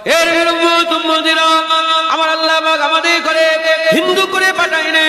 এর উম্মত উম্মতিরা, আমার আল্লাহ পাক আমাদের করে হিন্দু করে পাঠায়নি,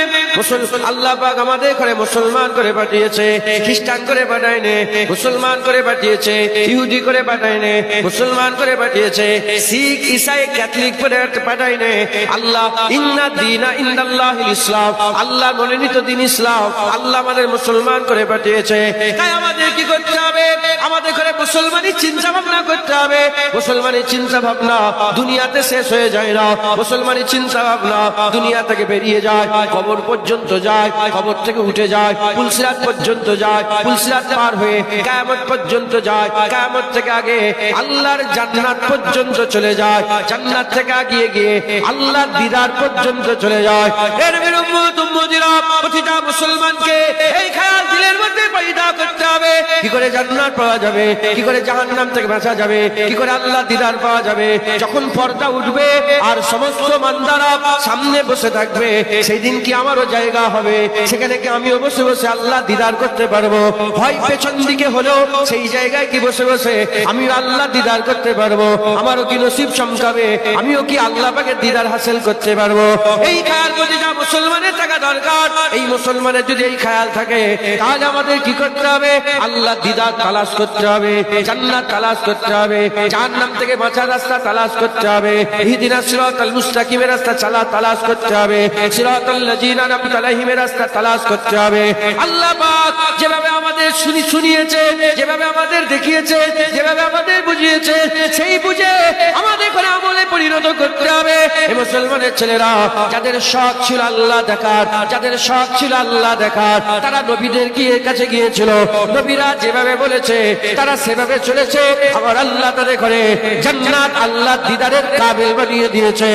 আল্লাহ পাক আমাদের করে মুসলমান করে পাঠিয়েছে, খ্রিস্টান করে পাঠায়নি, মুসলমান করে পাঠিয়েছে, ইহুদি করে পাঠায়নি, মুসলমান করে পাঠিয়েছে, শিখ ঈসাই ক্যাথলিক করে পাঠায়নি। আল্লাহ ইন্না দীনা ইনদাল্লাহিল ইসলাম, আল্লাহ মনোনীত দিন ইসলাম, আল্লাহ আমাদের মুসলমান করে পাঠিয়েছে। তাই আমাদের কি করতে হবে? আমাদের করে মুসলমানি চিন্তা ভাবনা করতে হবে। মুসলমানি চিন্তা ভাবনা দুনিয়াতে শেষ হয়ে যায় না, মুসলমানি চিন্তা ভাবনা দুনিয়া থেকে বেরিয়ে যায়, কবর পর্যন্ত যায়, কবর থেকে উঠে যায়, পুলসিরাত পর্যন্ত যায়, পুলসিরাত পার হয়ে কিয়ামত পর্যন্ত যায়, কিয়ামত থেকে আগে আল্লাহর জান্নাত পর্যন্ত চলে যায়, জান্নাত থেকে আগিয়ে গিয়ে আল্লাহর দিদার পর্যন্ত চলে যায়। এর উম্মত উম্মতিরা, প্রতিটা মুসলমানকে এই খেয়াল দিলের মধ্যে পয়দা করতে হবে, কি করে জান্নাত পাওয়া যাবে, কি করে জাহান্নাম থেকে বাঁচা যাবে, কি করে আল্লাহ দিদার পাওয়া যাবে। যখন পর্দা উঠবে আর সমস্ত বান্দারা সামনে বসে থাকবে, সেই দিন কি আমারও জায়গা হবে, সেখানে কি আমিও বসে বসে আল্লাহ দিদার করতে পারবো? হয় পেছন দিকে হলেও সেই জায়গায় কি বসে বসে আমি আল্লাহ দিদার করতে পারবো? আমারও কি নসিব চমকাবে, আমিও কি আল্লাহ পাকের দিদার হাসিল করতে পারবো? এই খেয়াল প্রতিটা মুসলমানের থাকা দরকার। এই মুসলমানের যদি এই খেয়াল থাকে, তাহলে আমাদের কি করতে হবে? আল্লাহ দিদার তালাশ করতে হবে, জান্নাত তালাশ করতে হবে, জাহান্নাম থেকে বাঁচার রাস্তা তালাশ করতে হবে, ইহদিনাস সিরাতাল মুস্তাকিমের রাস্তা তালাশ করতে হবে, সিরাতাল লাযিনা আনআমতা আলাইহিমের রাস্তা তালাশ করতে হবে। আল্লাহ পাক যেভাবে আমাদের শুনিয়েছে, যেভাবে আমাদের দেখিয়েছে, যেভাবে আমাদের বুঝিয়েছে, সেই বুঝে আমাদের করে আমলে পরিণত করতে হবে। এই মুসলমানের ছেলেরা যাদের শখ ছিল আল্লাহ দেখার, যাদের শখ ছিল আল্লাহ দেখার, তারা নবীদের কাছে গিয়েছিল, নবীরা যেভাবে বলেছে তারা সেভাবে চলেছে। আমার আল্লাহ তাদের করে জান্নাত আল্লাহ দিদারের কাবিল বানিয়ে দিয়েছে।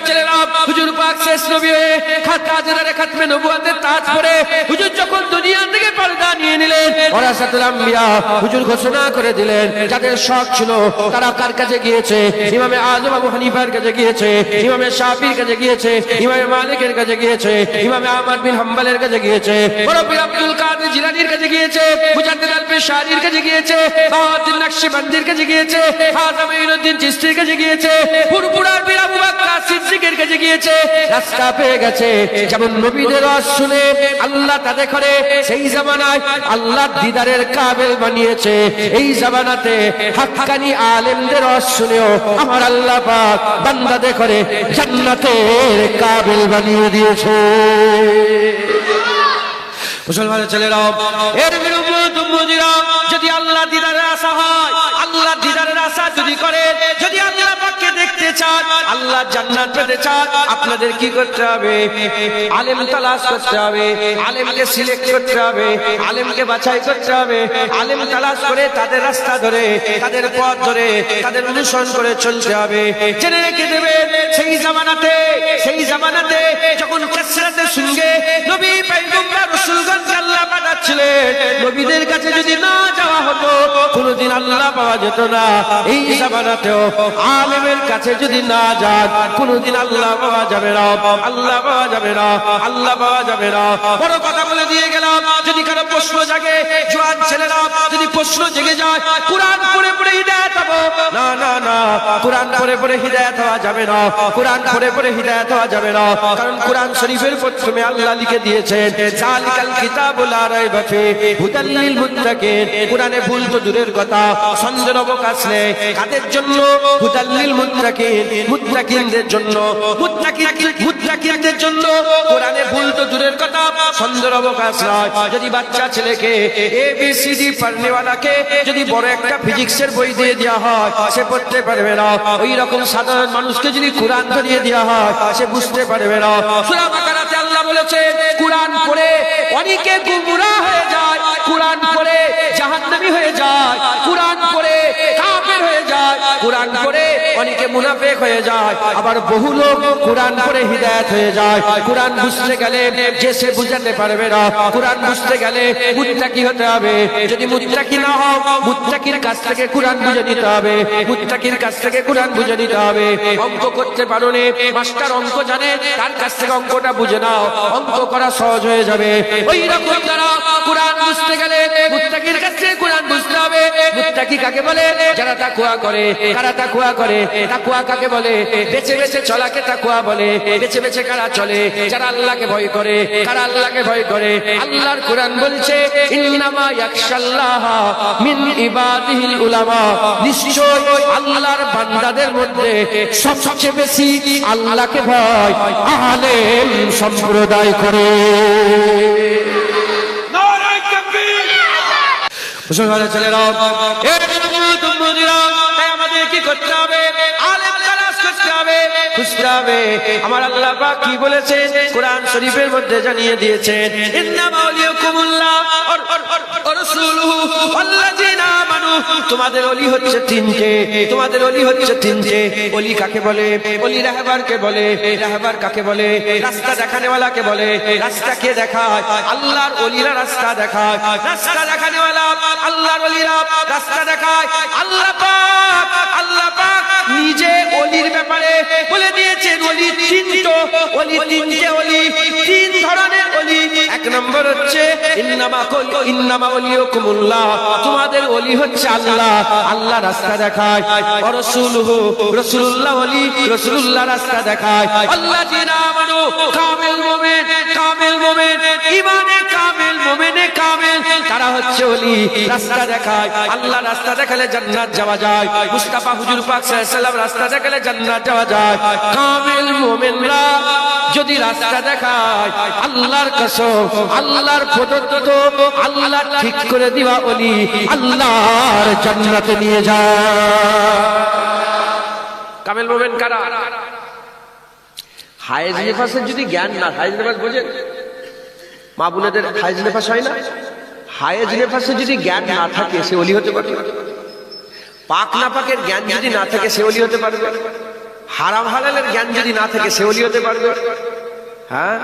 ছেলেরা হুজুর পাক শেষ নবী হয়ে খাতমে নবুয়তের তাজ পরে হুজুর যখন দুনিয়া থেকে পর্দা নিয়ে নিলেন, ওয়ারাসাতুল আম্বিয়া হুজুর ঘোষণা করে দিলেন, যাদের শখ ছিল তারা কার কাছে গিয়েছে? ইমামে আযম আবু হানিফার কাছে গিয়েছে, ইমামে শাফির কাছে গিয়েছে, ইমামে মালিকের কাছে গিয়েছে, ইমামে আহমদ বিন হাম্বলের কাছে গিয়েছে, মুরব্বি আব্দুল কাদের জিলানীর কাছে গিয়েছে, মুজাদ্দিদ আল-পেশারির কাছে গিয়েছে, বাহাউদ্দিন নকশবন্দির কাছে গিয়েছে, খাজা মঈনুদ্দিন চিশতির কাছে গিয়েছে, ফুরফুরার পীর আবু বকর সিদ্দিকের কাছে গিয়েছে। রাস্তা পেয়ে গেছে। যেমন নবীদের ওয়াজ শুনে আল্লাহ তাদের করে সেই জামানায় আল্লাহ দিদারের কাবিল বানিয়েছে, এই জামানাতে হাক্কানি আলেমদের ওয়াজ শুনেও আমার আল্লাহ পাক বান্দাদের করে জান্নাতের কাবিল বানিয়ে দিয়েছে। মুসলমানের ছেলেরাও, এর উম্মত উম্মতিরা, যদি আল্লাহ দিদারের আশা হয়, আল্লাহ দিদারের আশা যদি করে, যদি আল্লাহ পাককে দেখতে চান, আল্লাহ জান্নাত পেতে চান, আপনাদের কি করতে হবে? আলেম তালাশ করতে হবে, আলেমকে সিলেক্ট করতে হবে, আলেমকে বাছাই করতে হবে, আলেম তালাশ করে তাদের রাস্তা ধরে, তাদের পথ ধরে, তাদের অনুসরণ করে চলতে হবে। জেনে রেখে দেবে, সেই জামানাতে যখন কাসরাতের সঙ্গে নবী পয়গম্বর রাসূলগণ আল্লাহ পাঠাচ্ছিলেন, নবীদের কাছে যদি না যাওয়া হতো কোনদিন আল্লাহ পাওয়া যেত না। এই জামানাতেও আলেমের কাছে যদি না যান কোনদিন আল্লাহ পাওয়া যাবে না, আল্লাহ পাওয়া যাবে না, আল্লাহ পাওয়া যাবে না। বড় কথা বলে দিয়ে গেলাম, যদি কারো প্রশ্ন জাগে, জোয়ান ছেলেরা যদি প্রশ্ন জেগে যায়, কুরআন পড়ে পড়ে হিদায়াত পাবো, না না না, কুরআন পড়ে পড়ে হিদায়াত হওয়া যাবে না, কুরআন পড়ে পড়ে হিদায়াত হওয়া যাবে না। কারণ কুরআন শরীফের প্রথমে আল্লাহ লিখে দিয়েছেন, যালিকাল কিতাবুল লা রাইবা ফিহি হুদাল লিল মুত্তাকিন। কুরআনে ভুল তো দূরের কথা, সন্দেহের অবকাশ নেই। কাদের জন্য? হুদাল লিল মুত্তাকিন, মুত্তাকিনদের জন্য, মুত্তাকিনদের জন্য। কুরআনে ভুল তো দূরের কথা, সন্দেহের অবকাশ নয়। যদি বাচ্চা ছেলেকে ABCD পড়নেওয়ালাকে যদি বড় একটা ফিজিক্সের বই দিয়ে দেওয়া হয়, সে পড়তে পারবে না। ওই রকম সাধারণ মানুষকে যদি কুরআন ধরিয়ে দেওয়া হয়, সে বুঝতে পারবে না। সূরা বাকারাতে আল্লাহ বলেছে, কুরআন পড়ে অনেকে গুমরাহ হয়ে যায়, কুরআন পড়ে জাহান্নামী হয়ে যায়, কুরআন পড়ে কাফের হয়ে যায়, কুরআন পড়ে অনেকে মুনাফিক হয়ে যায়, আবার বহু লোক কুরআন পড়ে হিদায়াত হয়ে যায়। কুরআন বুঝতে গেলে যে সে বুঝাতে পারবে না, কুরআন বুঝতে গেলে মুত্তাকি হতে হবে। যদি মুত্তাকি না হও, মুত্তাকির কাছ থেকে কুরআন বুঝে নিতে হবে, মুত্তাকির কাছ থেকে কুরআন বুঝে নিতে হবে। অঙ্ক করতে পারো নে, মাস্টার অঙ্ক জানে, তার কাছ থেকে অঙ্কটা বুঝে নাও, অঙ্ক করা সহজ হয়ে যাবে। ওই রকম যারা কুরআন বুঝতে গেলে মুত্তাকির কাছ থেকে কুরআন বুঝতে হবে। মুত্তাকি কাকে বলে? যারা তাকওয়া করে। কারা তাকওয়া করে? তাকওয়া কাকে বলে? বেঁচে বেঁচে চলাকে তাকওয়া বলে। বেঁচে বেঁচে কারা চলে? যারা আল্লাহকে ভয় করে। কারা আল্লাহকে ভয় করে? আল্লাহর কোরআন বলছে ইন্নামা ইয়াখশাল্লাহা মিন ইবাদিহিল উলামা, নিশ্চয় আল্লাহর বান্দাদের মধ্যে সবচেয়ে বেশি আল্লাহকে ভয় আলেম সম্প্রদায় করে। নারায়ে তাকবীর। মুসলমানের ছেলেরা, তাই আমাদের কি করতে হবে? আলেম তালাশ করতে হবে, খুঁজতে হবে। আমার আল্লাহ পাক কি বলেছেন কোরআন শরীফের মধ্যে জানিয়ে দিয়েছেন, ইন্নামা ওয়ালিয়াকুমুল্লাহ ওয়া রাসূলুহু ওয়াল্লাযিনা আমানু। তোমাদের ওলি হচ্ছে তিনটে, তোমাদের ওলি হচ্ছে তিনটে। ওলি কাকে বলে? ওলি রাহবারকে বলে। রাহবার কাকে বলে? রাস্তা দেখানেওয়ালাকে বলে। রাস্তা কে দেখায়? আল্লাহর ওলিরা রাস্তা দেখায়। রাস্তা দেখানেওয়ালা আল্লাহর ওলিরা রাস্তা দেখায়। আল্লাহ পাক, আল্লাহ পাক নিজে ওলির ব্যাপারে বলে দিয়েছেন ওলি তিনটো। ওলি তিনটে, ওলি তিন ধরনের ওলি। এক নম্বর হচ্ছে ইন্নামা ওয়ালিয়াকুমুল্লাহ, তোমাদের ওলি হচ্ছে আল্লাহ। আল্লাহ রাস্তা দেখায়। ওয়া রাসূলুহু, রাসূলুল্লাহ ওলি, রাসূলুল্লাহ রাস্তা দেখায়। আল্লাযিনা আমানু, কামিল মুমিন, কামিল মুমিন, ঈমানে কামিল, মুমিনে কামিল, তারা হচ্ছে ওলি। রাস্তা দেখায়। আল্লাহ রাস্তা দেখালে জান্নাত যাওয়া যায়। মুস্তাফা হুজুর পাক সাল্লাল্লাহু আলাইহি ওয়াসাল্লাম রাস্তা দেখালে জান্নাত যাওয়া যায়। কামিল মুমিনরা যদি রাস্তা দেখায়, আল্লাহর কসম, আল্লাহর প্রদত্ত, আল্লাহ ঠিক করে দিবা ওলি আল্লাহর জান্নাতে নিয়ে যায়। কামিল মুমিন কারা? হায়েজ নেফাসের যদি জ্ঞান না, হায়েজ নেফাস বোঝেন? মা বোনেদের হায়েজ নেফাস হয় না? হায়েজ নেফাসে যদি জ্ঞান না থাকে সে ওলি হতে পারবে? পাক না পাকের জ্ঞান যদি না থাকে সে ওলি হতে পারবে? হারাম হালালের জ্ঞান যদি না থাকে সে ওলি হতে পারবে? হ্যাঁ,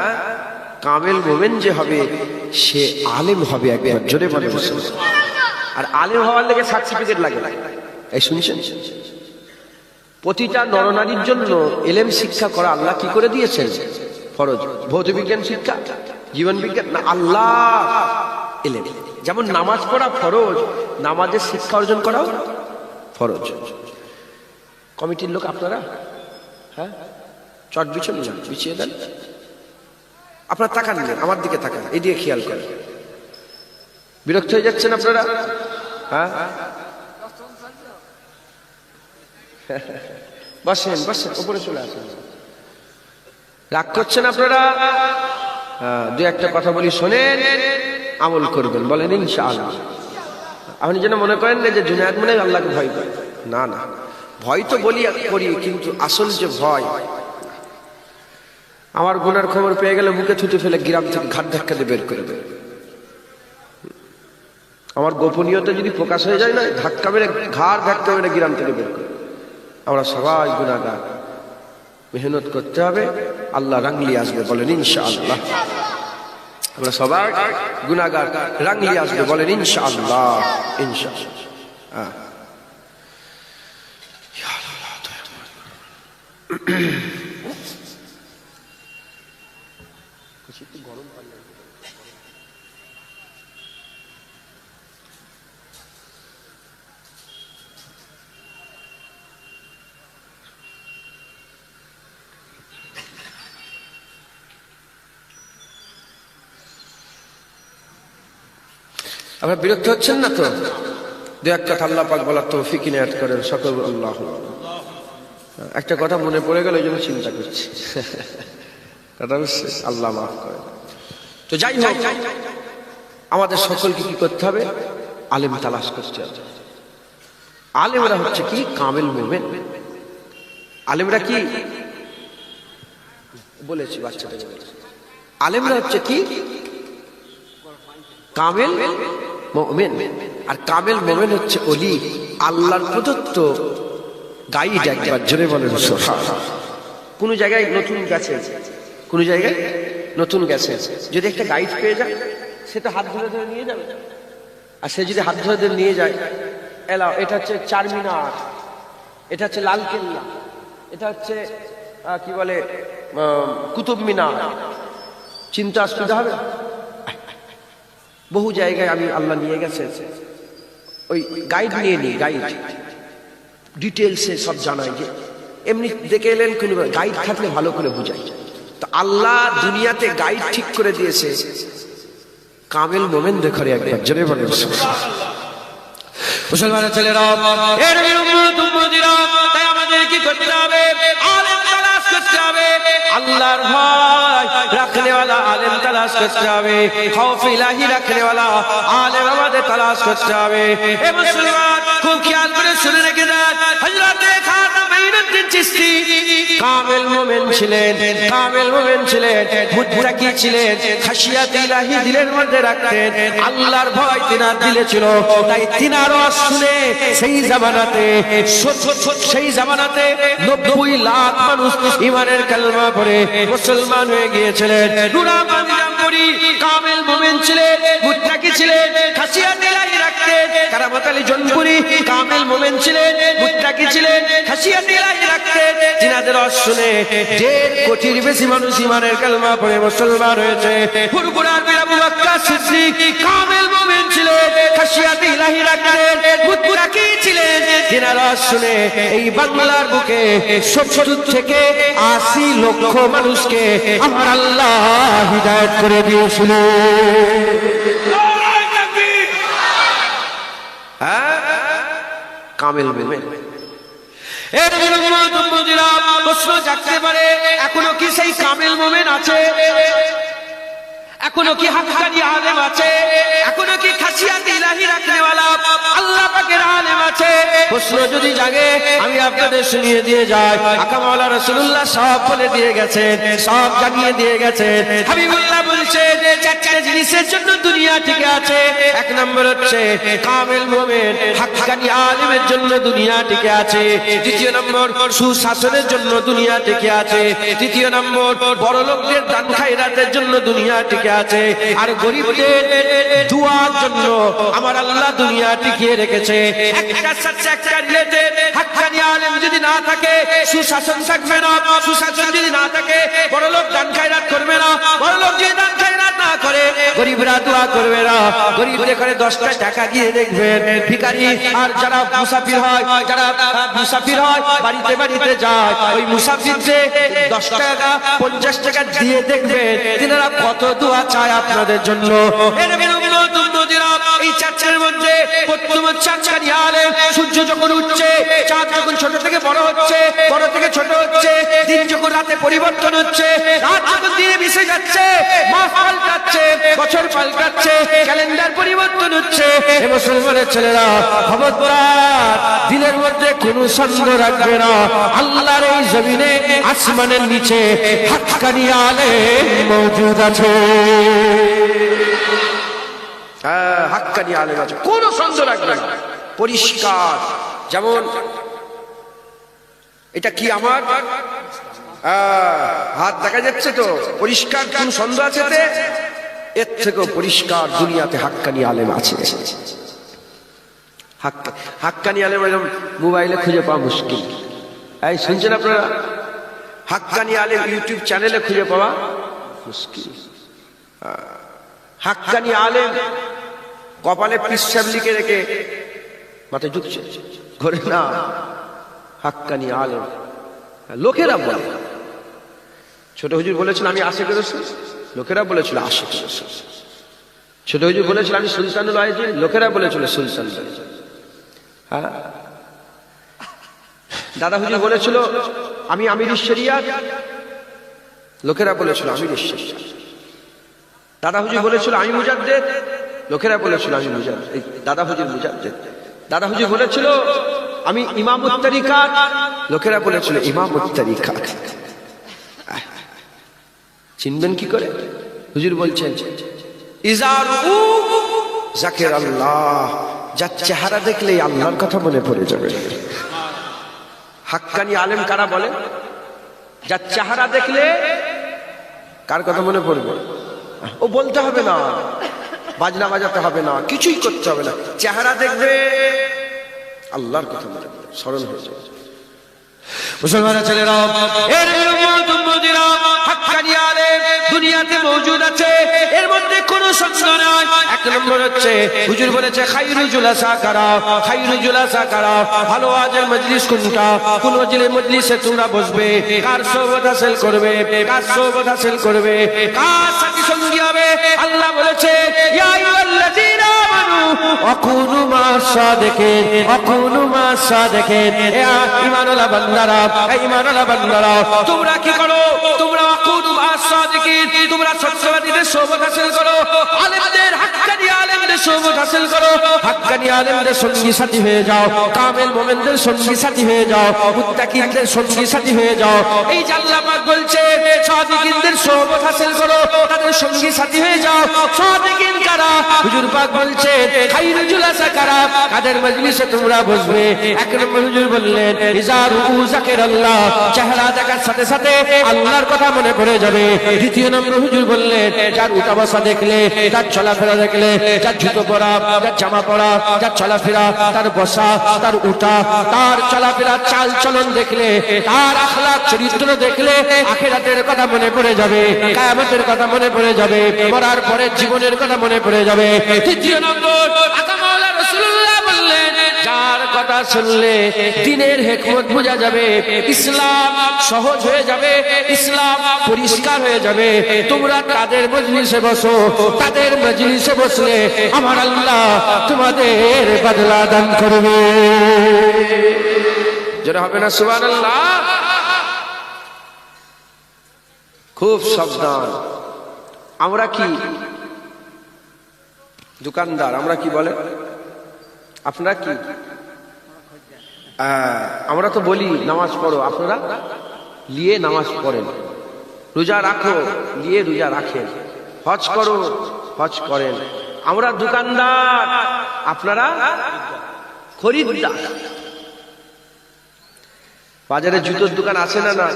কামেল মোমেন যে হবে সে আলেম হবে। একবার জোরে বলে। আর আলেম হওয়ার লেগে সার্টিফিকেট লাগে। এই শুনছেন? প্রতিটা নরনারীর জন্য এলেম শিক্ষা করা আল্লাহ কি করে দিয়েছেন? ফরজ। ভৌত বিজ্ঞান শিক্ষা, জীবন বিজ্ঞান না, আল্লাহ এলেম। যেমন নামাজ পড়া ফরজ, নামাজের শিক্ষা অর্জন করাও ফরজ। কমিটির লোক আপনারা, হ্যাঁ, চট বিছন না, বিছিয়ে দেন। আপনারা তাকান না, আমার দিকে তাকান, এই দিকে খেয়াল করেন। বিরক্ত হয়ে যাচ্ছেন আপনারা? হ্যাঁ, বসেন বসেন, উপরে চলে আসেন। রাগ করছেন আপনারা? দু একটা কথা বলি, শোনেন, আমল করবেন। বলেন ইনশাআল্লাহ। আপনি যেন মনে করেন না যে জুনায়েদ মনে আল্লাহকে ভয় করে। না না, ভয় তো বলি করি, কিন্তু আসল যে ভয়, আমার গুনার খবর পেয়ে গেলে বুকে থুতু ফেলে গ্রাম থেকে ঘাট ধাক্কা দিয়ে বের করে দেবে। আমার গোপনীয়তা যদি প্রকাশ হয়ে যায় না, ধাক্কা মেরে, ঘাড় ধাক্কা মেরে গ্রাম থেকে বের করে। আমরা সবাই গুনাহগার, মেহনত করতে হবে, আল্লাহ রাঙলিয়ে আসবে। বলেন ইনশাআল্লাহ। আমরা সবাই গুনাহগার, রাঙলিয়ে আসবে। বলেন ইনশাআল্লাহ। ইনশাআল্লাহ। গরম পানি আপনারা বিরক্ত হচ্ছেন না তো? দু এক কথা আল্লাহ পাক বলার তৌফিক ইনায়াত করেন সকল। আল্লাহ, একটা কথা মনে পড়ে গেল, এই জন্য চিন্তা করছি। কথা বুঝছে? আল্লাহ মাফ করেন। তো যাই হোক, আমাদের সকলকে কি করতে হবে? আলেম তালাশ করতে হবে। আলেমরা হচ্ছে কি? কামেল মুমিন। আলেমরা কি বলেছি? বাচ্চাটাকে বলেছি। আলেমরা হচ্ছে কি? কামেল মুমিন। আর কামেল মুমিন হচ্ছে ওলি, আল্লাহর প্রদত্ত গাইড। একবার জোরে বলেন সুবহানাল্লাহ। কোন জায়গায় নতুন গেছে, কোন জায়গায় নতুন গেছে, যদি একটা গাইড পেয়ে যায়, সে তো হাত ধরে ধরে নিয়ে যাবে। আর সে যদি হাত ধরে ধরে নিয়ে যায়, এলাও, এটা হচ্ছে চারমিনার, এটা হচ্ছে লালকেল্লা, এটা হচ্ছে কি বলে কুতুব মিনার, চিন্তা অসুবিধা হবে? বহু জায়গায় আমি আল্লাহ নিয়ে গেছে, ওই গাইড নিয়ে নিই, গাইড ডিটেলসে সব জানাই, যে এমনি দেখে এলেন, কোন গাইড থাকলে ভালো করে বুঝাই। তো আল্লাহ দুনিয়াতে গাইড ঠিক করে দিয়েছে কামেল মোমেন দেখরে একবার জোরে বলেন মুসলমানের ছেলেরা, এর উম্মতিরা, তাই আমাদের কি করতে হবে? আলেম তালাশ করতে হবে, আল্লাহর ভয় রাখনেওয়ালা আলেম তালাশ করতে হবে, খৌফ ইলাহি রাখনেওয়ালা আলেম আমাদের তালাশ করতে হবে। এ মুসলমান, খুব খেয়াল করে শুনে রেখে দেন, হযরত খাজা মাইনুদ্দিন চিশতি কামেল মোমেন ছিলেন, কামেল মোমেন ছিলেন, মুত্তাকি ছিলেন, খাশিয়াত ইলাহি দিলের মধ্যে রাখতেন, আল্লাহর ভয় তিনার দিলে ছিল। তাই তিনার আওয়াজ শুনে সেই জামানাতে 90 লাখ মানুষ ঈমানের কালেমা পড়ে মুসলমান হয়ে গিয়েছিলেন। নুরাবানি জামপুরি কামেল মোমেন ছিলেন, মুত্তাকি ছিলেন, খাশিয়াত ইলাহি রাখতেন। কারামাত আলী জনপুরি কামেল মোমেন ছিলেন, মুত্তাকি ছিলেন, খাশিয়াত ইলাহি রাখতেন। তিনাদের আওয়াজ শুনে 1.5 কোটির বেশি মানুষ ঈমানের কালেমা পড়ে মুসলমান হয়েছে। ফুরফুরার বীর আবু বকর সিদ্দিক কামেল মোমেন ছিলেন, খাশিয়াত ইলাহি রাখতেন, মুত্তাকি ছিলেন। তিনার আওয়াজ শুনে এই বাংলার বুকে 70 থেকে 80 লক্ষ মানুষকে আমার আল্লাহ হিদায়াত করে দিয়েছিল। কামেল মোমেন। প্রশ্ন জাগতে পারে, এখনো কি সেই কামেল মোমেন আছে? এখনো কি হাক্কানি আলেম আছে? এখনো কি খাশিয়াত ইলাহি রাখনেওয়ালা আল্লাহ পাকের আলেম আছে? প্রশ্ন যদি জাগে, আমি আপনাদের শুনিয়ে দিয়ে যাই, আকা মাওলানা রাসূলুল্লাহ সব বলে দিয়ে গেছেন, সব জানিয়ে দিয়ে গেছেন। হাবিবুল্লাহ বলছেন, 4টে জিনিসের জন্য দুনিয়া টিকে আছে। 1 নম্বর হচ্ছে কামেল মোমেন, হাক্কানি আলেমের জন্য দুনিয়া টিকে আছে। 2 নম্বর সুশাসনের জন্য দুনিয়া টিকে আছে। 3 নম্বর বড় লোকদের দান খায়রাতের জন্য দুনিয়া টিকে আছে। আর গরিবদের দুয়ার জন্য আমার আল্লাহ দুনিয়া টিকিয়ে রেখেছে। একটা সাথে একটা রিলেটেড। হাক্কানি আলেম যদি না থাকে, সুশাসন থাকবে না। সুশাসন যদি না থাকে, বড় লোক দান খায়রাত করবে না। বড় লোক যদি দান খায়রাত না করে, গরিবরা দোয়া করবে না। গরিবদের করে 10টা টাকা দিয়ে দেখবেন ভিখারি আর যারা মুসাফির হয়, বাড়িতে বাড়িতে যায়, ওই মুসাফির যে 10 টাকা 50 টাকা দিয়ে দেখবেন তিনারা কত দোয়া চায় আপনাদের জন্য। এই 4টার মধ্যে প্রথম হাক্কানি আলেম। সূর্য যখন উঠছে, চাঁদ যখন ছোট থেকে বড় হচ্ছে, বড় থেকে ছোট হচ্ছে, দিন যখন রাতে পরিবর্তন হচ্ছে, রাত যখন দিনে মিশে যাচ্ছে, মাস পাল্টাচ্ছে, বছর পাল্টাচ্ছে, ক্যালেন্ডার পরিবর্তন হচ্ছে। মুসলমানের ছেলেরা খবরদার, দিলের মধ্যে কোনো সন্দেহ রাখবে না, আল্লাহর এই জমিনে আসমানের নিচে হাক্কানি আলেম মওজুদ আছে। হাক্কানি আলেম আছে, কোনো সন্দেহ রাখবে না, পরিষ্কার। যেমন এটা কি আমার হাত দেখা যাচ্ছে তো, পরিষ্কার, কোন সন্দেহ আছে? এর থেকেও পরিষ্কার দুনিয়াতে হাক্কানি আলেম আছে। হাক্কানি আলেম এরকম মোবাইলে খুঁজে পাওয়া মুশকিল। এই শুনছেন আপনারা? হাক্কানি আলেম ইউটিউব চ্যানেলে খুঁজে পাওয়া মুশকিল। হাক্কানি আলেম কপালে পিসাব লিখে রেখে মাথায় ঢুকছে, ঘরে না। হাক্কানি আলেম লোকেরা বলে, ছোট হুজুর বলেছিল আমি আশিকুর রাসূল, লোকেরা বলেছিল আশিকুর রাসূল। ছোট হুজুর বলেছিল আমি সুলতানুল আইজিন, লোকেরা বলেছিল সুলতানুল আইজিন। হ্যাঁ, দাদা হুজুর বলেছিল আমি আমিরুশ শরিয়াত, লোকেরা বলেছিল আমিরুশ শরিয়াত। দাদা হুজুর বলেছিল আমি মুজাদ্দেদ, লোকেরা বলেছিল আমি মুজাদ্দেদ। দাদা হুজুর মুজাদ্দেদ। দাদা হুজুর বলেছিল আমি ইমামুত তরিকাত, লোকেরা বলেছিল ইমামুত তরিকাত। চিনবেন কি করে? হুজুর বলছেন ইজারু যাকির আল্লাহ, যার চেহারা দেখলেই আল্লাহর কথা মনে পড়ে যাবে। হাক্কানি আলেম কারা বলে? যার চেহারা দেখলে কার কথা মনে পড়বে? ও বলতে হবে না, বাজনা বাজাতে হবে না, কিছুই করতে হবে না, চেহারা দেখবে আল্লাহর কথা মনে পড়বে, স্মরণ হয়ে যাবে। মুসলমানের ছেলেরা, এর উম্মতিরা, হাক্কানি আলেম দুনিয়াতে মওজুদ আছে। এর মধ্যে কোনো সঙ্গ নয়। এক নম্বর হচ্ছে হুজুর বলেছে খায়রুল জুলাসা কারা, খায়রুল জুলাসা কারা, ভালো ওয়াজের মজলিস কোনটা, কোন মজলিসে তোমরা বসবে, কার সোহবত হাসিল করবে, কার সোহবত হাসিল করবে, কার সাথী সঙ্গী হবে। আল্লাহ বলেছে ইয়া আইয়ুহাল্লাযীনা আমানু ওয়াকুনু মা'আস সাদিকিন, ওয়াকুনু মা'আস সাদিকিন। হে ঈমানওয়ালা বান্দারা, হে ঈমানওয়ালা বান্দারা, তোমরা কি করো? তোমরা ওয়াকুনু মা'আস সাদিকিন, তোমরা সত্যবাদীদের সোহবত হাসিল করো, আলেমদের হাক্কানি আলেমদের সোহবত হাসিল করো, হাক্কানি আলেমদের সঙ্গী সাথী হয়ে যাও, কামেল মুমিনদের সঙ্গী সাথী হয়ে যাও, মুত্তাকিনদের সঙ্গী সাথী হয়ে যাও। এই যে আল্লাহ পাক বলছে সাদিকিনদের সোহবত হাসিল করো, তাদের সঙ্গী সাথী হয়ে যাও। সাদিকিন কারা? হুজুর পাক বলছে খায়রুল জুলাসা কারা, কাদের মজলিসে তোমরা বসবে। এক নম্বর হুজুর বললেন ইজারু যাকিরাল্লাহ, চেহারা দেখার সাথে সাথে আল্লাহর কথা মনে পড়ে যাবে। দ্বিতীয় নম্বর হুজুর বললেন যার উঠা বসা দেখলে, তার চলাফেরা দেখলে, যার জুতো পরা, যার জামা পরা, যার চলাফেরা, তার বসা, তার উঠা, তার চলাফেরা, চাল চলন দেখলে, তার আখলাক চরিত্র দেখলে আখিরাতের কথা মনে পড়ে যাবে, কিয়ামতের কথা মনে পড়ে যাবে, মরার পরে জীবনের কথা মনে পড়ে যাবে। তৃতীয় নম্বর আকা মাওলা রাসূলুল্লাহ বললেন যার কথা শুনলে দ্বীনের হিকমত বোঝা যাবে, ইসলাম সহজ হয়ে যাবে, ইসলাম পরিষ্কার হয়ে যাবে। তোমরা তাদের মজলিসে বসো, তাদের মজলিসে বসলে আমার আল্লাহ তোমাদের বদলা দান করবে। যারা হবে না সুবহানাল্লাহ। খুব সাবধান। আমরা কি দোকানদার, আমরা কি বলে, আপনারা কি? আমরা তো বলি নামাজ পড়ো, আপনারা লিয়ে নামাজ পড়েন, রোজা রাখো, লিয়ে রোজা রাখেন, হজ করো, হজ করেন। আমরা দোকানদার, আপনারা খরিদ্দার। বাজারে জুতোর দোকান আছে না না?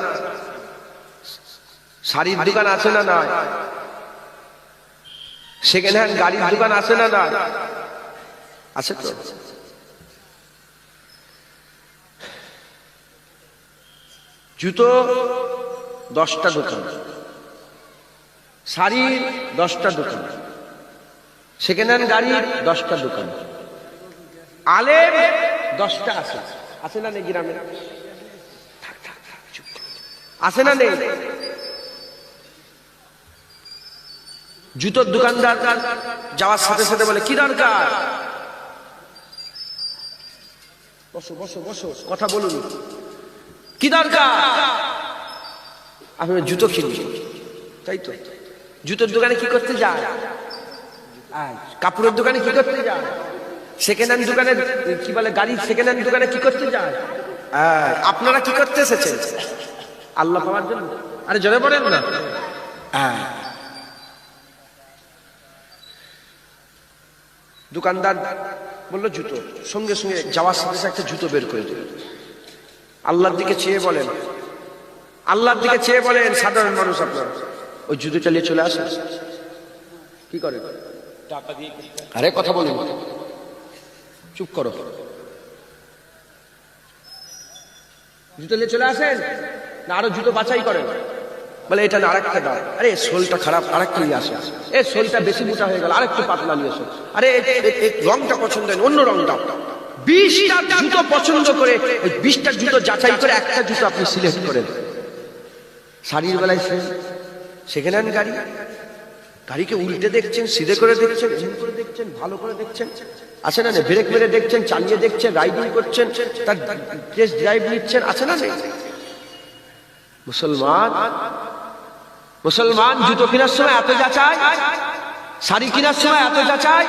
শাড়ির দোকান আছে না না? সেকেন্ড হ্যান্ড গাড়ির দোকান আছে না না? আছে তো। জুতো 10টা দোকান, শাড়ির 10টা দোকান, সেকেন্ড হ্যান্ড গাড়ির 10টা দোকান, আলেম 10টা আছে। আছে না নেই গ্রামে? আছে না নেই? জুতোর দোকানদার যাওয়ার সাথে সাথে বলে কি দরকার? বসো বসো বসো, কথা বলুন, কি দরকার? আমি জুতো কিনবো, তাই তো। জুতোর দোকানে কি করতে যায়? কাপড়ের দোকানে কি করতে যায়? সেকেন্ড হ্যান্ড দোকানে কি বলে, গাড়ির সেকেন্ড হ্যান্ড দোকানে কি করতে যায়? আপনারা কি করতে এসেছেন? আল্লাহ পাওয়ার জন্য। আরে জোরে বলেন না। দোকানদার বললো জুতো, সঙ্গে সঙ্গে যাওয়ার সাথে সাথে একটা জুতো বের করে দিল। আল্লাহর দিকে চেয়ে বলেন, আল্লাহর দিকে চেয়ে বলেন, সাধারণ মানুষ আপনার ওই জুতো চালিয়ে চলে আসে, কি করে? আরে কথা বলুন, চুপ করো। জুতো নিয়ে চলে আসেন না আরো জুতো বাছাই করেন? বলে এটা না আরেকটা দাও। আরে সোলটা খারাপ, আরেকটা নিয়ে আসো। এই সোলটা বেশি মোটা হয়ে গেল, আরেকটু পাতলা নিয়ে আসো। আরে রংটা পছন্দ হয়, অন্য রং দাও। 20টা জুতো পছন্দ করে ওই 20টা জুতো যাচাই করে একটা জুতো আপনি সিলেক্ট করেন। শাড়ির বেলায় সেকেন্ড হ্যান্ড গাড়ি, গাড়িকে উল্টে দেখছেন, সিধে করে দেখছেন, এমন করে দেখছেন, ভালো করে দেখছেন, আছে না? ব্রেক মেরে দেখছেন, চালিয়ে দেখছেন, রাইডিং করছেন, তার টেস্ট ড্রাইভ নিচ্ছেন, আছে না? মুসলমান, মুসলমান জুতো কেনার সময় এত যাচাই, শাড়ি কেনার সময় এত যাচাই,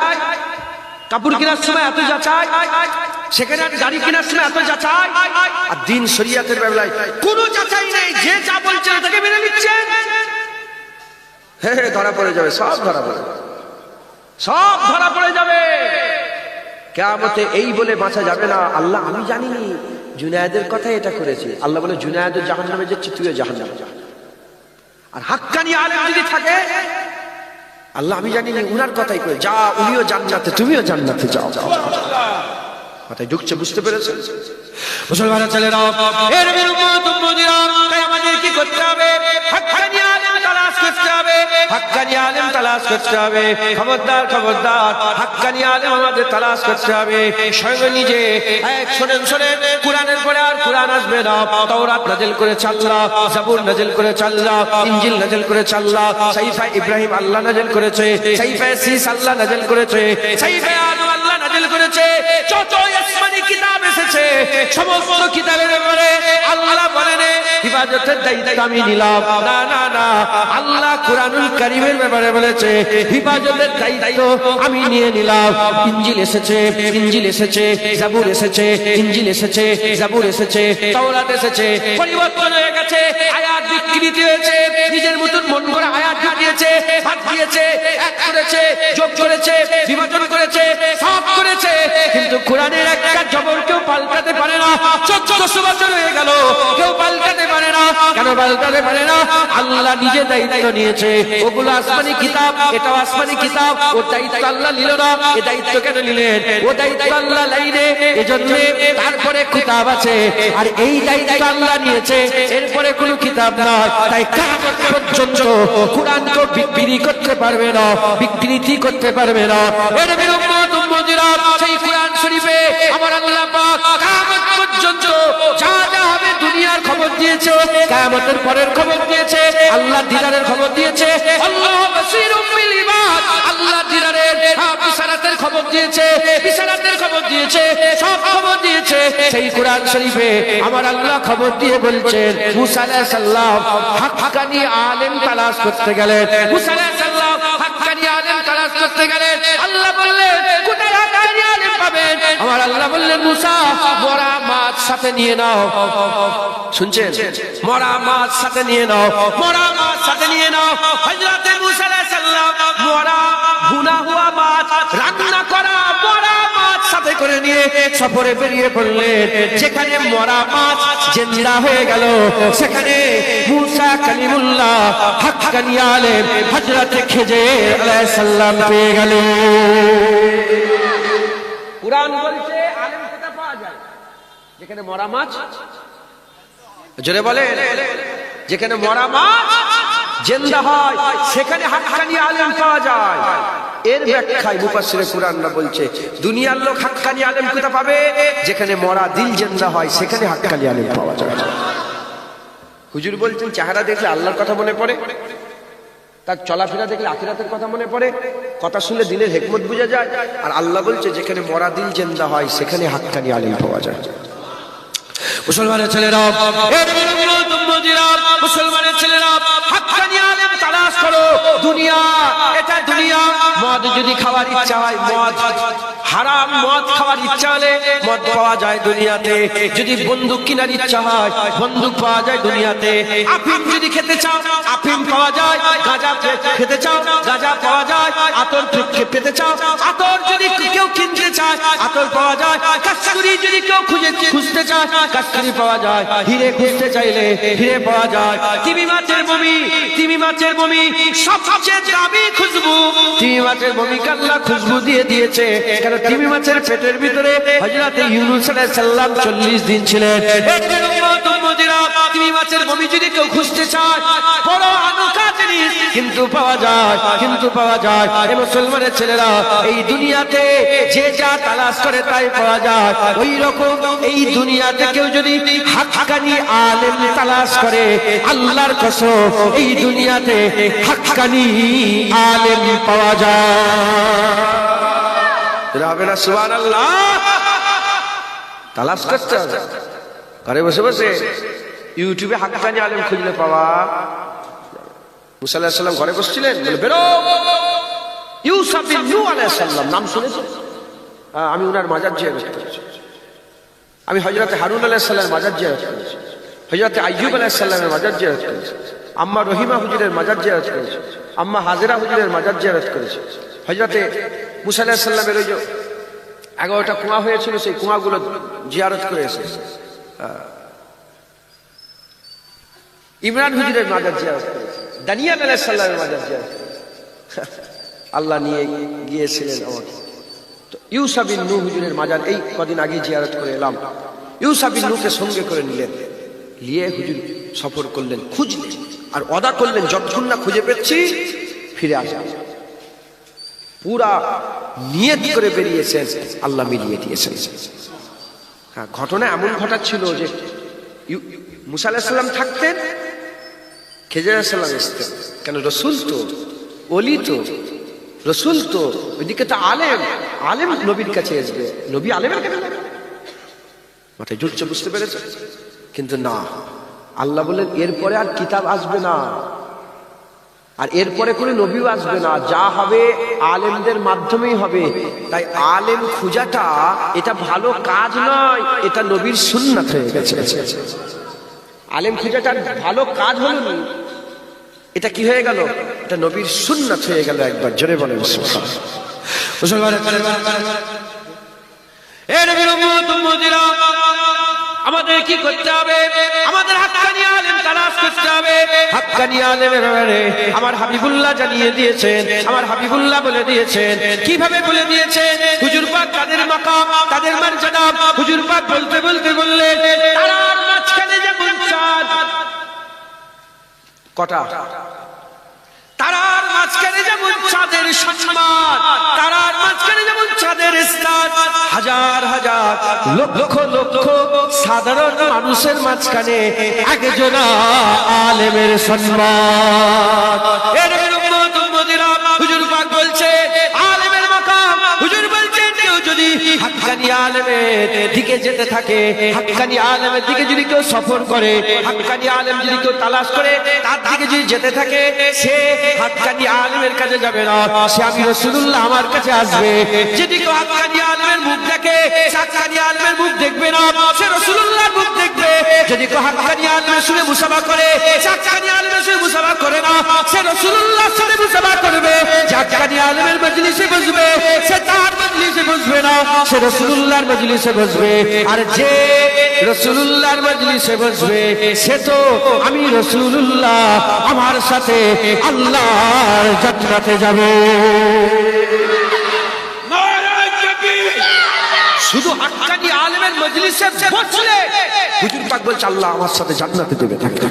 কাপড় কেনার সময় এত যাচাই, সেকেন্ড হ্যান্ড গাড়ি কেনার সময় এত যাচাই, আর দিন শরিয়াতের বেলায় কোনো যাচাই নেই। যে যা বলছে তাকে মেনে নিচ্ছেন। হ্যাঁ, ধরা পড়ে যাবে, সব ধরা পড়ে যাবে, সব ধরা পড়ে যাবে। কিয়ামতে এই বলে বাঁচা যাবে না আল্লাহ আমি জানিনি, জুনায়েদের কথা এটা করেছে। আল্লাহ বলে জুনায়েদ জাহান্নামে যাচ্ছে, তুইও জাহান্নামে যা। আর হাক্কানি আলেম যদি থাকে, আল্লাহ আমি জানিনি, উনার কথাই করে যা, উনিও জান্নাতে, তুমিও জান্নাতে যাও। মাথায় ঢুকছে, বুঝতে পেরেছেন? মুসলমানের ছেলেরা, এর বিরুদ্ধে তাই আমাদের কি করতে হবে? হাক্কানি আলেম তালাশ করতে হবে, হাক্কানি আলেম তালাশ করতে হবে। খবরদার খবরদার, হাক্কানি আলেম আমাদের তালাশ করতে হবে। স্বয়ং নিজে শোনেন শোনেন, কুরআনের পরে আর কুরআন আসবে না। তাওরাত নাযিল করেছে আল্লাহ, জাবুর নাযিল করেছে আল্লাহ, ইনজিল নাযিল করেছে আল্লাহ, সাহিফা ইব্রাহিম আল্লাহ নাযিল করেছে, সাহিফা সিস আল্লাহ নাযিল করেছে, সাহিফা আদম আল্লাহ নাযিল করেছে। যত আসমানি কিতাব এসেছে সমস্ত কিতাবের ব্যাপারে আল্লাহ বলেন হিফাজতের দায়িত্ব আমি নিলাম। না না না, আল্লাহ কুরআনুল কারীমের ব্যাপারে বলেছে হিফাজতের দায়িত্ব আমি নিয়ে নিলাম। ইনজিল এসেছে, ইনজিল এসেছে, জাবুর এসেছে, ইনজিল এসেছে, জাবুর এসেছে, তাওরাত এসেছে, পরিবর্তন হয়ে গেছে, আয়াত বিকৃতি হয়েছে, নিজের মতন মন করে আয়াত দিয়েছে, ভাগ দিয়েছে, এক করেছে, যোগ করেছে, বিভাজন করেছে, সব করেছে, কিন্তু কোরআনের একটা জবর কেউ পাল্টাতে পারে না। 1400 বছর হয়ে গেল, কেউ পাল্টাতে পারে না। কেন পাল্টাতে পারে না? আল্লাহ নিজে দায়িত্ব নিয়েছে। ওগুলো আসমানি কিতাব, এটাও আসমানি কিতাব, ওর দায়িত্ব আল্লাহ নিল না। এ দায়িত্ব কেন নিলেন? ও দায়িত্ব আল্লাহ লাইনে, এজন্য তারপরে কিতাব আছে, আর এই দায়িত্ব আল্লাহ নিয়েছে, এরপরে কোনো কিতাব নয়। তাই কিয়ামত পর্যন্ত কোরআনকে বিক্রি করতে পারবে না, বিকৃতি করতে পারবে না। এর বিরুদ্ধে উম্মতিরা সেই কোরআন শরীফে আমার আল্লাহ পাক কিয়ামত পর্যন্ত যা যা হবে দুনিয়ার খবর দিয়েছে, কিয়ামতের পরের খবর দিয়েছে, আল্লাহ দিদারের খবর দিয়েছে। আল্লাহ বাসীরুম বিল ইবাদ, আল্লাহ দিদারের বিশারাতের খবর দিয়েছে, বিশারাতের খবর দিয়েছে, সব খবর দিয়েছে। সেই কোরআন শরীফে আমার আল্লাহ খবর দিয়ে বলছেন মুসা আলাইহিস সালাম হাক্কানি আলেম তালাশ করতে গেলেন। মুসা আলাইহিস সালাম হাক্কানি আলেম তালাশ করতে গেলেন। আল্লাহ বললেন কোথায় হাক্কানি আলেম পাবেন? আমার আল্লাহ বললেন মুসা মরা মাছ সাথে নিয়ে নাও। শুনছেন? মরা মাছ সাথে নিয়ে নাও, মরা মাছ সাথে নিয়ে নাও। হযরত মুসা আলাইহিস সালাম মরা ভুনা হুয়া মাছ, রান্না করা মরা মাছ সাথে করে নিয়ে সফরে বেরিয়ে পড়লেন। যেখানে মরা মাছ জিন্দা হয়ে গেল, সেখানে মুসা কালিমুল্লাহ হাক্কানি আলেম হযরত খিজির আলাইহিস সালাম পেয়ে গেল। কুরআন বলছে আলেম কোথা পাওয়া যায়? যেখানে মরা মাছ, জোরে বলে, যেখানে মরা মাছ জিন্দা হয় সেখানে হাক্কানি আলেম পাওয়া যায়। এর ব্যাখ্যায় মুফাসসিরে কুরআনরা বলছে দুনিয়ার লোক হাক্কানি আলেম কোথা পাবে? যেখানে মরা দিল জিন্দা হয় সেখানে হাক্কানি আলেম পাওয়া যায়। হুজুর বলছেন চেহারা দেখলে আল্লাহর কথা মনে পড়ে, তার চলাফেরা দেখলে আখিরাতের কথা মনে পড়ে, কথা শুনলে দিলের হিকমত বোঝা যায়। আর আল্লাহ বলছে যেখানে মরা দিল জিন্দা হয় সেখানে হাক্কানি আলেম পাওয়া যায়। মুসলমানের ছেলেরা, মুসলমানের ছেলেরা, হাক্কানি আলেম তালাশ করো। দুনিয়া, এটা দুনিয়া। মদ যদি খাওয়ার ইচ্ছা হয়, মদ হারাম মদ খাওয়ার ইচ্ছা হলে মদ পাওয়া যায় দুনিয়াতে। যদি বন্দুক কেনার ইচ্ছা হয়, বন্দুক পাওয়া যায় দুনিয়াতে। আফিম যদি খেতে চাও, আফিম পাওয়া যায়। গাঁজা খেতে চাও, গাঁজা পাওয়া যায়। আতর পেতে চাও, আতর যদি কেউ কিনতে চায়, আতর পাওয়া যায়। কাস্তুরি যদি কেউ খুঁজতে চায়, কাস্তুরি পাওয়া যায়। হিরে খুঁজতে চাইলে হিরে পাওয়া যায়। তিমি মাছের বমি, তিমি মাছের বমি সবচেয়ে দামি খুশবু। তিমি মাছের বমি আল্লাহ খুশবু দিয়ে দিয়েছে। কেন? তিমি মাছের পেটের ভিতরে হযরত ইউনূস আলাইহিস সালাম 40 দিন ছিলেন। তিমি মাছের বমি যদি কেউ খুঁজতে চায়, বড় আনোকা জিনিস, কিন্তু পাওয়া যায়, কিন্তু পাওয়া যায়। এই মুসলমানের ছেলেরা, এই দুনিয়াতে যে যা তালাশ করে তাই পাওয়া যায়। ওই রকম এই দুনিয়াতে কেউ যদি হাক্কানি আলেম তালাশ করে, আল্লাহর কসম এই দুনিয়াতে হাক্কানি আলেম পাওয়া যায়। হবে না? সুবহানাল্লাহ। তালাশ করতে হবে। ঘরে বসে বসে ইউটিউবে হাক্কানি আলেম খুঁজলে পাওয়া। মুসা আলাইহিস সালাম ঘরে বসছিলেন, বলে বেরো। ইউসুফ বিন নূহ আলাইহিস সালাম নাম শুনেছো? আমি ওনার মাজার জিয়ারত করেছি। আমি হযরত হারুন আলাইহিস সালামের মাজার জিয়ারত করেছি। হযরত আইয়ুব আলাইহিস সালামের মাজার জিয়ারত করেছি। আম্মা রহিমা হুজুরের মাজার জিয়ারত করেছি। আম্মা হাজেরা হুজুরের মাজার জিয়ারত করেছি। হযরত মুসা আলাইহিস সালামের ওই যে 11টা কুয়া হয়েছিল, সেই কুয়াগুলো জিয়ারত করে এসেছে। ইমরান হুজুরের মাজার জিয়ারত করেছি। দানিয়াল আলাইহিস সালামের মাজার জিয়ারত করেছি। আল্লাহ নিয়ে গিয়েছিলেন আমাকে। তো ইউসুফ বিন নূহ হুজুরের মাজার এই কদিন আগে জিয়ারত করে এলাম। ইউসুফ বিন নূহকে সঙ্গে করে নিলেন, নিয়ে হুজুর সফর করলেন, খুঁজলেন আর ওয়াদা করলেন যতক্ষণ না খুঁজে পেয়েছি ফিরে আসবে। পুরা নিয়ত করে বেরিয়েছেন, আল্লাহ মিলিয়ে দিয়েছেন। হ্যাঁ, ঘটনা এমন ঘটাচ্ছিল যে মুসা আলাইহিস সালাম থাকতেন, খেজর আলাইহিস সালাম আসতেন। কেন? রসুল তো, ওলি তো, রসুল তো, ওইদিকে তো আলেম, আলেম নবীর কাছে আসবে, নবী আলেমের কাছে যাবে। মাথায় জুটছে, বুঝতে পেরেছে? কিন্তু না, আল্লাহ বললেন এরপরে আর কিতাব আসবে না, আর এরপরে কোনো নবীও আসবে না, যা হবে আলেমদের মাধ্যমেই হবে। তাই আলেম খুঁজাটা এটা ভালো কাজ নয়, এটা নবীর সুন্নাত হয়ে গেছে। আলেম খুঁজাটা ভালো কাজ হলো না, এটা কি হয়ে গেল? এটা নবীর সুন্নাত হয়ে গেল। একবার জোরে বলেন সুবহানাল্লাহ। আমাদের কি করতে হবে? আমাদের হাক্কানি আলেম তালাশ করতে হবে। হাক্কানি আলেমের ব্যাপারে আমার হাবিবুল্লাহ জানিয়ে দিয়েছেন, আমার হাবিবুল্লাহ বলে দিয়েছেন। কিভাবে বলে দিয়েছেন? হুজুর পাক তাদের মাকাম, তাদের মর্যাদা হুজুর পাক বলতে বলতে বললেন, তারার মাঝখানে যেমন চাঁদ। কটা? তারার মাঝখানে যেমন চাঁদের সম্মান, তারার মাঝখানে যেমন চাঁদের স্থান, হাজার হাজার লক্ষ লক্ষ সাধারণ মানুষের মাঝখানে একজন আলেমের সম্মান। এর উম্মত-উম্মতিরা হুজুর পাক বলছে আলেমের মাকাম। হুজুর বলছেন কেউ যদি হাক্কানি আলেমের দিকে যেতে থাকে, হাক্কানি আলেমের দিকে যদি কেউ সফর করে, হাক্কানি আলেম যদি কেউ তালাশ করে তার দিকে যদি যেতে থাকে, সে হাক্কানি আলেমের কাছে যাবে না, সে আমি রাসূলুল্লাহ আমার কাছে আসবে। যদি কেউ হাক্কানি আলেমের মুখ দেখে, হাক্কানি আলেমের মুখ দেখবে না, সে রাসূলুল্লাহর মুখ দেখবে। যদি কেউ হাক্কানি আলেমের সঙ্গে মুসাফা করে, হাক্কানি আলেমের সঙ্গে মুসাফা করে না, সে রাসূলুল্লাহর সঙ্গে মুসাফা করবে। হাক্কানি আলেমের মজলিসে বসবে, সে তার মজলিসে বসবে না, সে রাসূলুল্লাহর মজলিসে বসবে। আর যে রাসূলুল্লাহর মজলিসে বসবে, সে তো আমি রাসূলুল্লাহ আমার সাথে আল্লাহর জান্নাতে যাবে। শুধু হাক্কানি আলেমের মজলিসে বসলে হুজুর পাক বলছে আল্লাহ আমার সাথে জান্নাতে দেবে থাকতে।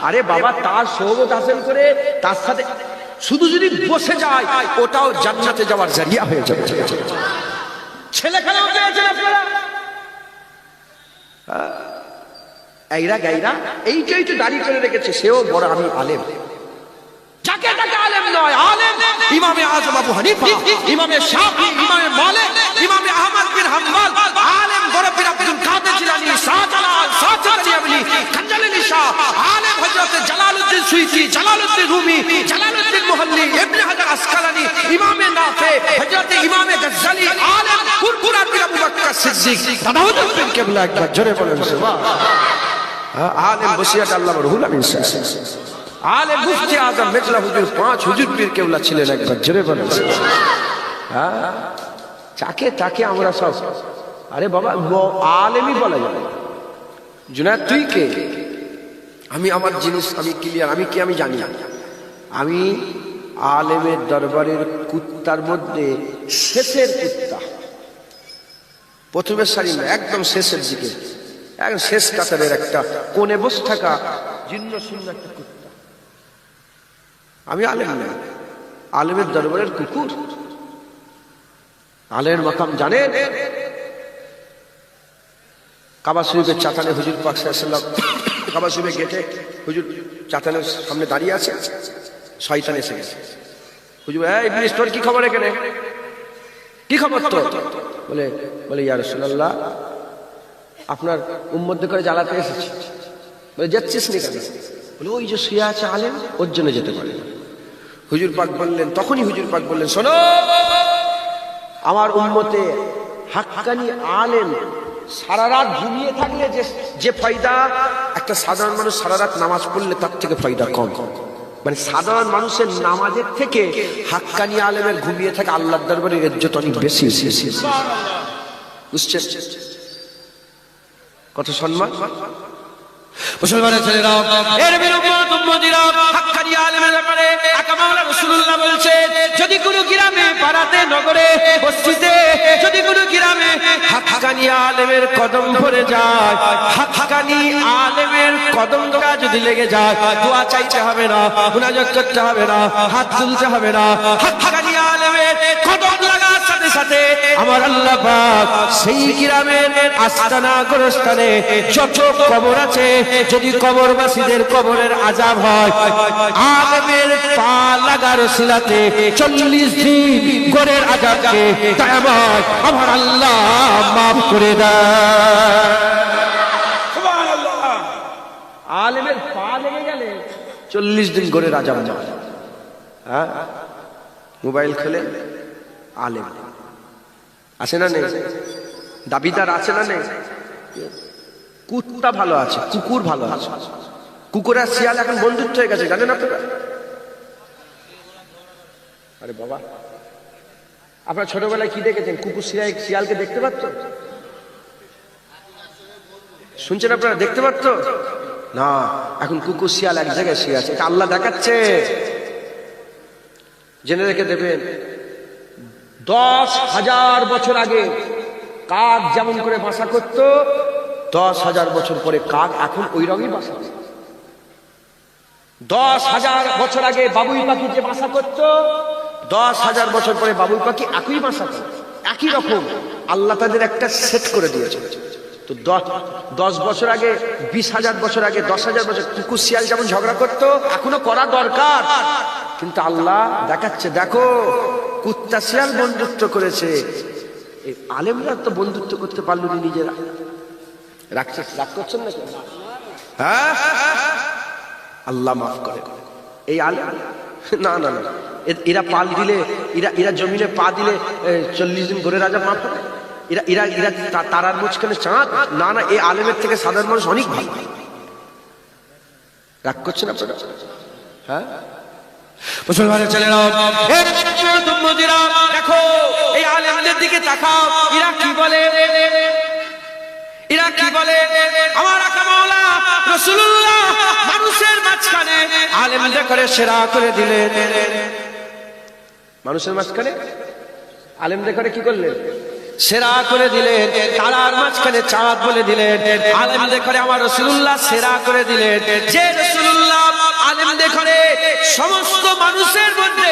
আরে বাবা, তার সোহবত হাসিল করে তার সাথে শুধু যদি বসে যায়, ওটাও জান্নাতে যাওয়ার জারিয়া হয়ে যাবে। ছেলেখেলাও পেয়েছেন আপনারা। এইরা গাইরা এইটাই তো দাঁড়িয়ে করে রেখেছে, সেও বড় আমি আলেম। যাকে তাকে আলেম নয়, আলেম ইমামে আজম আবু হানিফা, ইমামে শাফি, ইমামে মালিক, ইমামে আহমদ বিন হাম্বল, আলেম বড় পীর আব্দুল কাদের জিলানী, শাহজালাল, শাহজালালি আবলি, কাঞ্জালি শাহ, আলেম হযরত Jalaluddin Suyuti, Jalaluddin Rumi, Jalaluddin Mahalli, Ibn Hajar Asqalani, ইমামে নাফে, হযরত ইমামে গজ্জালি, আলেম কুরকুরা পীর আবু বকর সিদ্দিক, দাদাউদ্দিন পীর কেবলা। একবার জোরে বলেন সুবহানাল্লাহ। আলেম বসিয়াত আল্লাহ রুহুল আমিন সাহেব, আলেম মুফতি আজম মেঘলা হুজুর, 5 হুজুর পীর কেবলা ছিলেন। একবার জোরে বলেন। হ্যাঁ, যাকে তাকে আমরা সব, আরে বাবা আলেমই বলা যাবে। জুনায়েদ তুই কে? আমি আমার জিনিস আমি ক্লিয়ার, আমি কি আমি জানি না। আমি আলেমের দরবারের কুত্তার মধ্যে শেষের কুত্তা, প্রথমের সারি না, একদম শেষের দিকে, একদম শেষ কাতারের একটা কোণে বসে থাকা জিন্ন শূন্য একটা কুত্তা। আমি আলেম না, আলেমের দরবারের কুকুর। আলেমের মাকাম জানেন? কাবা শরীফের চাতানে হুজুর পাক সাল্লাল্লাহু আলাইহি ওয়াসাল্লাম, কাবা শরীফের গেটে হুজুর চাতানের সামনে দাঁড়িয়ে আছে, শয়তান এসে গেছে। হুজুর, এই ইবলিস তোর কি খবর এখানে? কি খবর তোর? বলে ইয়া রাসূলুল্লাহ, আপনার উম্মতদের করে জ্বালাতে এসেছি। বলে যাচ্ছিস নি কেন? বলে ওই যে শুয়ে আছে আলেম, ওর জন্য যেতে পারে। হুজুর পাক বললেন, তখনই হুজুর পাক বললেন, শোনো, আমার উম্মতে হাক্কানি আলেম সারা রাত ঘুমিয়ে থাকলে যে ফায়দা, একটা সাধারণ মানুষ সারা রাত নামাজ পড়লে তার থেকে ফায়দা কম। মানে সাধারণ মানুষের নামাজের থেকে হাক্কানি আলেমের ঘুমিয়ে থাকে আল্লাহর দরবারে ইজ্জত অনেক বেশি। বুঝছেন কত সম্মান? মুসলমানের ছেলেরা, এর বিরুদ্ধে হাক্কানি আলেমের ব্যাপারে আকা মাওলানা রাসূলুল্লাহ বলছেন, যদি কোনো গ্রামে, পাড়াতে, নগরে, মসজিদে, যদি কোনো গ্রামে হাক্কানি আলেমের কদম পড়ে যায়, হাক্কানি আলেমের কদম দোয়া যদি লেগে যায়, দোয়া চাইতে হবে না, মুনাজাত করতে হবে না, হাত তুলতে হবে না, হাক্কানি আলেমের কদম লাগার সাথে সাথে আমার আল্লাহ পাক সেই গ্রামের আস্তানা গোরস্থানে যত কবর আছে, যদি কবরবাসীদের কবরের আযাব হয়, আলেমের পা লাগার সিলাতে 40 দিন গোরের আযাবকে তামাম আমার আল্লাহ মাফ করে দেয়। সুবহানাল্লাহ। আলেমের পা লেগে গেলে 40 দিন গোরের আযাব না। হ্যাঁ, মোবাইল খোলে, আলেম আছে না নেই? দাবিদার আছে না নেই? কুত্তা ভালো আছে, কুকুর ভালো আছে। কুকুর আর শিয়াল এখন বন্ধুত্ব হয়ে গেছে, জানেন আপনারা? আরে বাবা, আপনারা ছোটবেলায় কি দেখেছেন? কুকুর শিয়ালকে দেখতে পারতো? শুনছেন আপনারা? দেখতে পারতো না। এখন কুকুর শিয়াল এক জায়গায় শুয়ে আছে, এটা আল্লাহ দেখাচ্ছে। জেনে রেখে দেবেন, 10,000 বছর আগে কাক যেমন করে বাসা করত, 10,000 বছর পরে কাক এখন ওই রকমই বাসা করে। 10,000 বছর আগে বাবুই পাখি যে বাসা করত, 10,000 বছর পরে বাবুই পাখি একই বাসা করে, একই রকম। আল্লাহ তাদের একটা সেট করে দিয়েছে। তো 10 বছর আগে, 20,000 বছর আগে, 10,000 বছর কুকুর শিয়াল যেমন ঝগড়া করতো, এখনো করা দরকার। কিন্তু আল্লাহ দেখাচ্ছে, দেখো কুত্তা শিয়াল বন্ধুত্ব করেছে, এই আলেমরা তো বন্ধুত্ব করতে পারলো না নিজেরা। রাগ করছেন নাকি? হ্যাঁ, আল্লাহ মাফ করে। এই আলেম না না না, এরা পাল দিলে, এরা জমিনে পা দিলে 40 দিন গোরের আযাব মাফ হবে? এরা তারার মাঝখানে চাঁদ? না না, এই আলেমের থেকে সাধারণ মানুষ অনেক ভালো। রাগ করছেন আপনারা? হ্যাঁ, মুসলমানের ছেলেরা, দেখো এই আলেমদের দিকে তাকাও, এরা কি বলে? এরা কি বলে? আমার আকা মাওলা রাসূলুল্লাহ মানুষের মাঝখানে আলেমদের করে সেরা করে দিলেন। মানুষের মাঝখানে আলেমদের করে কি করলেন? সেরা করে দিলেন। তারার মাঝখানে চাঁদ বলে দিলেন। আলেমদের করে আমার রাসূলুল্লাহ সেরা করে দিলেন। যে রাসূলুল্লাহ আলেমদের করে সমস্ত মানুষের মধ্যে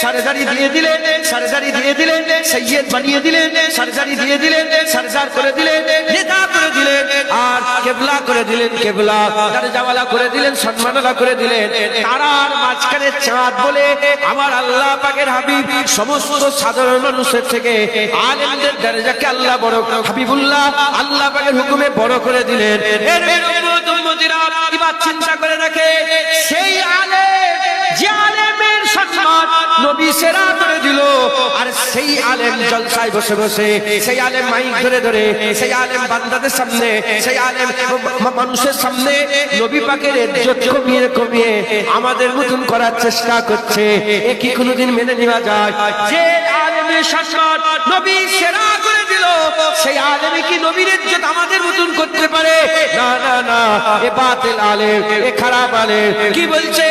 সারদারি দিয়ে দিলেন, সারদারি দিয়ে দিলেন, সৈয়দ বানিয়ে দিলেন, সারদারি দিয়ে দিলেন, সারদার করে দিলেন, নেতা করে দিলেন, আর কেবলা করে দিলেন, কেবলা দরজাওয়ালা করে দিলেন, সম্মানওয়ালা করে দিলেন। তারার মাঝখানে চাঁদ বলে আমার আল্লাহ পাকের হাবিব সমস্ত সাধারণ মানুষের থেকে আলেমদের দরজাকে আল্লাহ বড়, হাবিবুল্লাহ আল্লাহ পাকের হুকুমে বড় করে দিলেন। এর উম্মতিরা এবার চিন্তা করে রাখে, সেই আলেম যে আলেমের সম্মান নবী সেরা করে দিল, আর সেই আলেম জলসায় বসে বসে, সেই আলেম মাইক ধরে ধরে, সেই আলেম বান্দাদের সামনে, সেই আলেম মানুষের সামনে নবী পাকের ইজ্জত কমিয়ে কমিয়ে আমাদের মতন করার চেষ্টা করছে। এ কি কোনোদিন মেনে নেওয়া যায়? যে আলেমের সম্মান নবী সেরা করে দিল, সেই আলেমে কি নবীর ইজ্জত আমাদের মতন করতে পারে? না না না, এ বাতিল আলেম, এ খারাপ আলেম। কি বলছে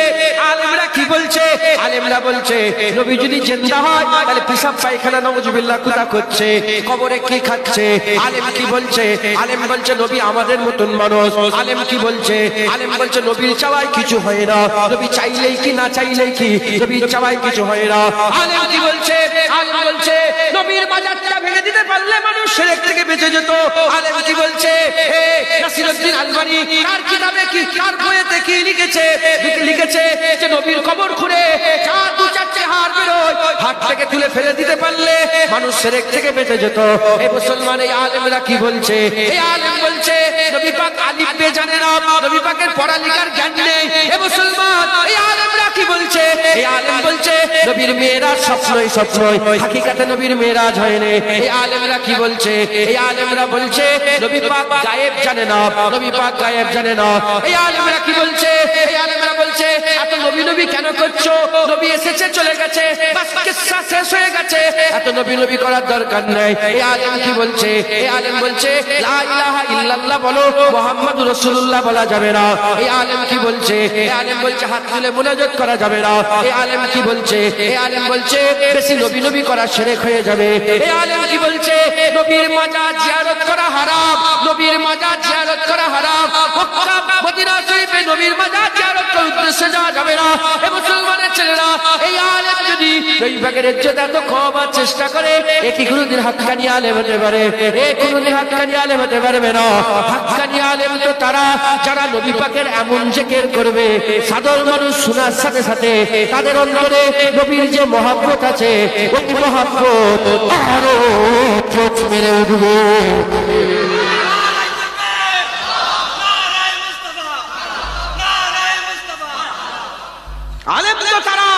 আলেমরা? কি বলছে আলেমরা? বলছে নবী যদি জিন্দা হয় তাহলে পেশাব পায়খানা নাউজুবিল্লাহ কোথা করছে, কবরে কি খাচ্ছে? আলেম কি বলছে? আলেম বলছে নবী আমাদের মতন মানুষ। আলেম কি বলছে? আলেম বলছে নবীর চাওয়ায় কিছু হয় না, নবী চাইলেই কি না চাইলেই কি, নবীর চাওয়ায় কিছু হয় না। আলেম কি বলছে? আলেম বলছে নবীর বাজারটা ভেঙে দিতে পারলে মানুষ শিরক থেকে বেঁচে যেত। আলেম কি বলছে? নাসিরউদ্দিন আলবানী তার কিতাবে কি, তার বইতে কি লিখেছে? লিখেছে যে নবীর কবর খুঁড়ে দু চারটে হাড় বেরোয়, হাত থেকে তুলে ফেলে দিতে পারলে মানুষ শিরক থেকে বেঁচে যেত। এই মুসলমান, এই আলেমরা কি বলছে? এই আলেম বলছে নবী পাক আলিফ বে জানে না, নবী পাকের পড়ালেখার জ্ঞান নেই। এই মুসলমান, এই আলেমরা কি বলছে? এই আলেম বলছে নবীর মেয়েরাজ স্বপ্নই স্বপ্নই, হাকিকাতে নবীর মেয়েরাজ হয়নি। এই আলেমরা কি বলছে? এই আলেমরা বলছে নবী পাক গায়েব জানে না, নবী পাক গায়েব জানে না। এই আলেমরা কি বলছে? এই আলেমরা বলছে এত নবী নবী কেন করছো? নবী এসেছে চলে গেছে, বাস কিসসা শেষ হয়ে গেছে, এত নবী নবী করার দরকার নেই। এই আলেম কি বলছে? এই আলেম বলছে লা ইলাহা ইল্লাল্লাহ বলো, মুহাম্মাদুর রাসূলুল্লাহ বলা যাবে না। এই আলেম কি বলছে? এই আলেম বলছে হাত তুলে মুনাজাত করা যাবে না। এই আলেম কি বলছে? এই আলেম বলছে বেশি নবী নবী করা শিরক হয়ে যাবে। এই আলেম কি বলছে? নবীর মাজার জিয়ারত করা হারাম, নবীর মাজার জিয়ারত করা হারাম। মক্কা মদিনা শরীফ নবীর মাজার জিয়ারত করার উদ্দেশ্যে যাওয়া যাবে না। এ মুসলমানের ছেলেরা, এই আলেম যদি নবী পাকের ইজ্জত এত ক্ষমার চেষ্টা করে, এ কি কোনোদিন হাক্কানি আলেম হতে পারে? এ কোনোদিন হাক্কানি আলেম হতে পারবে না। হাক্কানি আলেম তো তারা যারা নবী পাকের এমন জিকির করবে, সাধারণ মানুষ শোনার সাথে সাথে তাদের অন্তরে নবীর যে মহব্বত আছে, ওই মহব্বত আরো চোখ মেরে উঠবে। আলেম তো তারা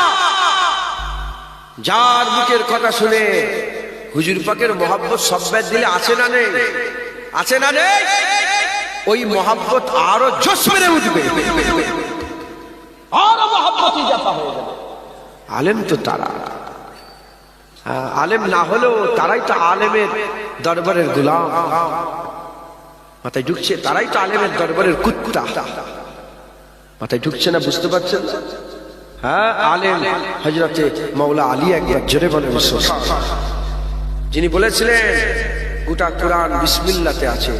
যার মুখের কথা শুনে হুজুর পাকের মহব্বত সব্বাই দিলে আছে না নেই? আছে না নেই? ওই মহব্বত আরো জোশ মেরে উঠবে, আরো মহব্বত ইজাফা হয়ে যাবে। আলেম তো তারা, আলেম না হলেও তারাই তো আলেমের দরবারের গোলাম। মাথায় ঢুকছে? তারাই তো আলেমের দরবারের কুত্তা। মাথায় ঢুকছে না? বুঝতে পারছেন? হ্যাঁ, আলেম হযরতে মাওলা আলী একবার জোরে বলেন সুবহানাল্লাহ। যিনি বলেছিলেন গোটা কোরআন বিসমিল্লাহতে আছে,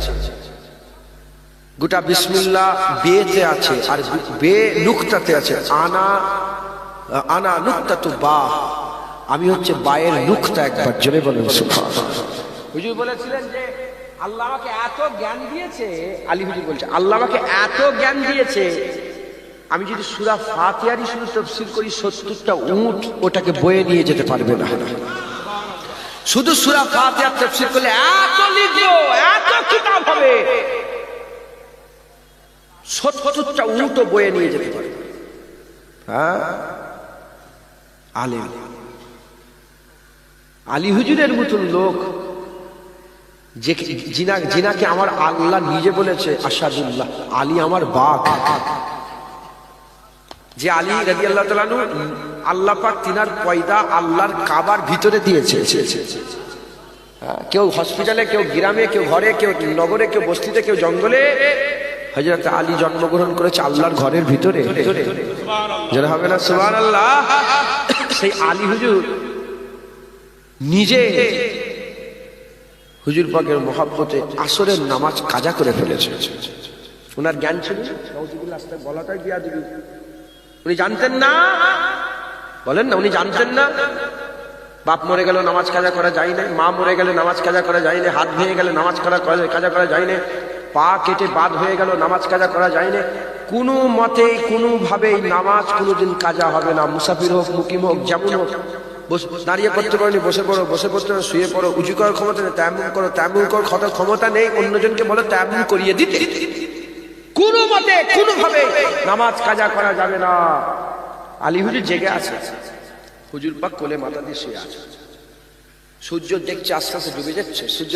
গোটা বিসমিল্লাহ বেতে আছে, আর বে নুকতাতে আছে। আনা নুকতাতু বা, আমি হচ্ছে বায়ের নুকতা। একবার জোরে বলেন সুবহানাল্লাহ। হুজুর বলেছিলেন যে আল্লাহ আমাকে এত জ্ঞান দিয়েছে, আলী হুজুর বলছে আল্লাহ আমাকে এত জ্ঞান দিয়েছে, আমি যদি সূরা ফাতিহারই শুধু তাফসীর করি ৭০টা উট ওটাকে বয়ে নিয়ে যেতে পারবে না। শুধু সূরা ফাতিহার তাফসীর করলে এত লিখবো, এত কিতাব হবে, ৭০টা উটও বয়ে নিয়ে যেতে পারবে। হ্যাঁ, আলেম আলী হুজুরের মতন লোক, যে যিনাকে আমার আল্লাহ নিজে বলেছে আশহাদুল্লাহ আলী আমার বাক। যে আলী রাদিয়াল্লাহু তাআলা আনহু, আল্লাহ পাক তিনার পয়দা আল্লাহর কাবার ভিতরে দিয়েছে। কেউ হসপিটালে, কেউ গ্রামে, কেউ ঘরে, কেউ নগরে, কেউ বস্তিতে, কেউ জঙ্গলে। হযরত আলী জন্মগ্রহণ করেছে আল্লাহর ঘরের ভিতরে। যারা হবে না সুবহানাল্লাহ। সেই আলী হুজুর নিজে হুজুর পাকের মহব্বতে আসরের নামাজ কাজা করে ফেলেছে। ওনার জ্ঞান ছিল, গলাটাই দিয়া দিবি, উনি জানতেন না, বলেন না, উনি জানতেন না। বাপ মরে গেল নামাজ কাজা করা যায় না, মা মরে গেলে নামাজ কাজা করা যায় না, হাত ভেঙে গেলে নামাজ কাজা করা যায় না, পা কেটে বাদ হয়ে গেল নামাজ কাজা করা যায় না। কোনো মতে কোনোভাবেই নামাজ কোনোদিন কাজা হবে না। মুসাফির হোক, মুকিম হোক, যেমন হোক, দাঁড়িয়ে পড়তে পারোনি বসে পড়ো, বসে পড়তে পারো শুয়ে পড়ো, উঁচু করার ক্ষমতা নেই তায়াম্মুম করো, তায়াম্মুম করার ক্ষমতা নেই অন্যজনকে বলো তায়াম্মুম করিয়ে দিতে। কোনো মতে কোনোভাবে নামাজ কাজা করা যাবে না। আলী হুজুর জেগে আছে, হুজুর পাক কোলে মাথা দিয়ে শুয়ে আছে। সূর্য দেখছে আস্তে আস্তে ডুবে যাচ্ছে, সূর্য